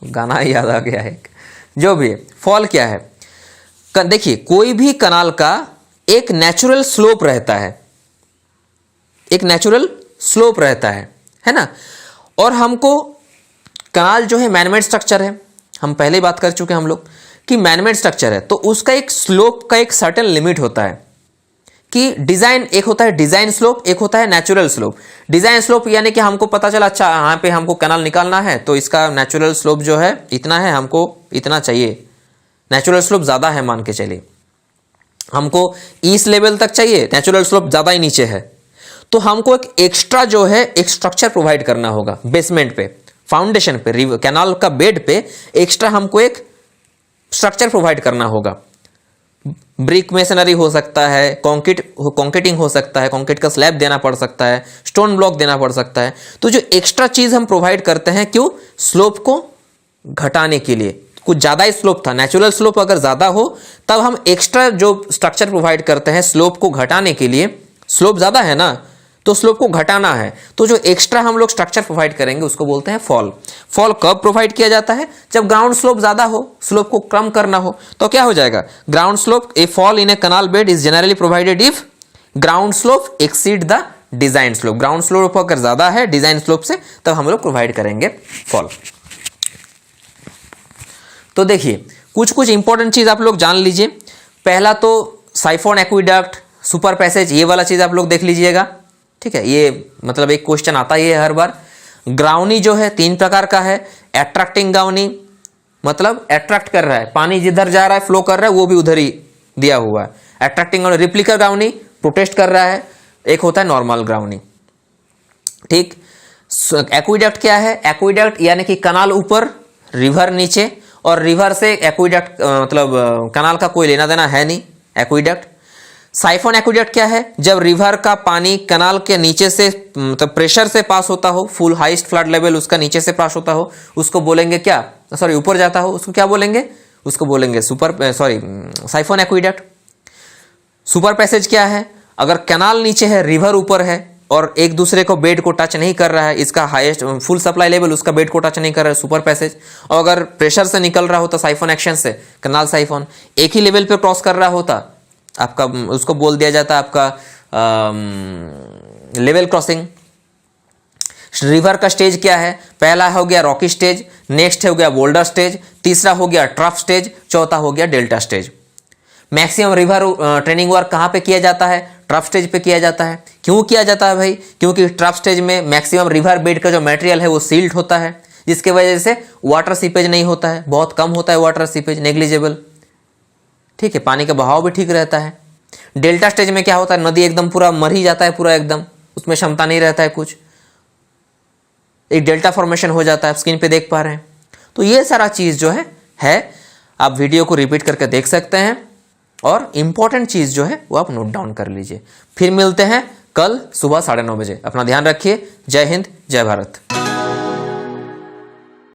[SPEAKER 1] गाना याद आ गया है, जो भी फॉल क्या है, देखिए कोई भी कनाल का एक नेचुरल स्लोप रहता है, एक नेचुरल स्लोप रहता है ना। और हमको कनाल जो है मैनमेड स्ट्रक्चर है, हम पहले ही बात कर चुके हैं हम लोग कि मैनमेड स्ट्रक्चर है तो उसका एक स्लोप का एक सर्टेन लिमिट होता है कि डिजाइन, एक होता है डिजाइन स्लोप, एक होता है नेचुरल स्लोप। डिजाइन स्लोप यानी कि हमको पता चला अच्छा यहाँ पे हमको कैनाल निकालना है तो इसका नेचुरल स्लोप जो है इतना है, हमको इतना चाहिए, नेचुरल स्लोप ज्यादा है मान के चलिए, हमको इस लेवल तक चाहिए, नेचुरल स्लोप ज्यादा ही नीचे है, तो हमको एक एक्स्ट्रा जो है एक स्ट्रक्चर प्रोवाइड करना होगा बेसमेंट पे, फाउंडेशन पे, कैनाल का बेड पे एक्स्ट्रा हमको एक स्ट्रक्चर प्रोवाइड करना होगा। ब्रिक मेसनरी हो सकता है, कंक्रीटिंग हो सकता है, कंक्रीट का स्लैब देना पड़ सकता है, स्टोन ब्लॉक देना पड़ सकता है। तो जो एक्स्ट्रा चीज हम प्रोवाइड करते हैं क्यों? स्लोप को घटाने के लिए। कुछ ज्यादा ही स्लोप था, नेचुरल स्लोप अगर ज्यादा हो तब हम एक्स्ट्रा जो स्ट्रक्चर प्रोवाइड करते हैं स्लोप को घटाने के लिए। स्लोप ज्यादा है ना तो स्लोप को घटाना है, तो जो एक्स्ट्रा हम लोग स्ट्रक्चर प्रोवाइड करेंगे उसको बोलते हैं फॉल। फॉल कब प्रोवाइड किया जाता है? जब ग्राउंड स्लोप ज्यादा हो, स्लोप को कम करना हो, तो क्या हो जाएगा? Ground slope, A fall in A canal bed is generally provided if ground slope exceed the design slope. Ground slope अगर ज्यादा है डिजाइन स्लोप से तब हम लोग प्रोवाइड करेंगे फॉल। तो देखिए कुछ इंपॉर्टेंट चीज आप लोग जान लीजिए। पहला तो साइफोन, एक्विडक्ट, सुपर पैसेज, ये वाला चीज आप लोग देख लीजिएगा, ठीक है। ये मतलब एक क्वेश्चन आता ही है हर बार। ग्राउनी जो है 3 प्रकार का है। एट्रैक्टिंग ग्राउनी मतलब एट्रैक्ट कर रहा है, पानी जिधर जा रहा है फ्लो कर रहा है वो भी उधर ही दिया हुआ है, एट्रैक्टिंग ग्राउनी। रिप्लिकर ग्राउनी प्रोटेस्ट कर रहा है। एक होता है नॉर्मल ग्राउनी, ठीक। एक्विडक्ट क्या है? एक्विडक्ट यानी कि कनाल ऊपर, रिवर नीचे, और रिवर से एक्विडक्ट मतलब कनाल का कोई लेना देना है नहीं, एक्विडक्ट। साइफोन एक्विडक्ट क्या है? जब रिवर का पानी कनाल के नीचे से मतलब प्रेशर से पास होता हो, फुल हाईएस्ट फ्लड लेवल उसका नीचे से पास होता हो, उसको बोलेंगे क्या? सॉरी ऊपर जाता हो, उसको क्या बोलेंगे? उसको बोलेंगे साइफोन एक्विडक्ट। सुपर पैसेज क्या है? अगर कैनाल नीचे है, रिवर ऊपर है और एक दूसरे को बेड को टच नहीं कर रहा है, इसका हाईएस्ट फुल सप्लाई लेवल उसका बेड को टच नहीं कर रहा है, सुपर पैसेज। और अगर प्रेशर से निकल रहा होता साइफोन एक्शन से, कैनाल साइफोन एक ही लेवल पे क्रॉस कर रहा होता आपका, उसको बोल दिया जाता आपका लेवल क्रॉसिंग। रिवर का स्टेज क्या है? पहला हो गया रॉकी स्टेज, नेक्स्ट हो गया बोल्डर स्टेज, तीसरा हो गया ट्रफ स्टेज, चौथा हो गया delta stage. Maximum river training work कहाँ पे किया जाता है? ट्रफ स्टेज पे किया जाता है। क्यों किया जाता है भाई? क्योंकि ट्रफ स्टेज में मैक्सिमम रिवर बेड का जो मटेरियल है वो सील्ड होता है, जिसके वजह से वाटर सीपेज नहीं होता है, बहुत कम होता है वाटर सीपेज, नेग्लिजिबल, ठीक है। पानी का बहाव भी ठीक रहता है। डेल्टा स्टेज में क्या होता है? नदी एकदम पूरा मर ही जाता है, पूरा एकदम उसमें क्षमता नहीं रहता है कुछ, एक डेल्टा फॉर्मेशन हो जाता है, स्क्रीन पे देख पा रहे हैं। तो ये सारा चीज जो है आप वीडियो को रिपीट करके देख सकते हैं और इंपॉर्टेंट चीज जो है वो आप नोट डाउन कर लीजिए। फिर मिलते हैं कल सुबह 9:30 बजे। अपना ध्यान रखिए। जय हिंद, जय भारत।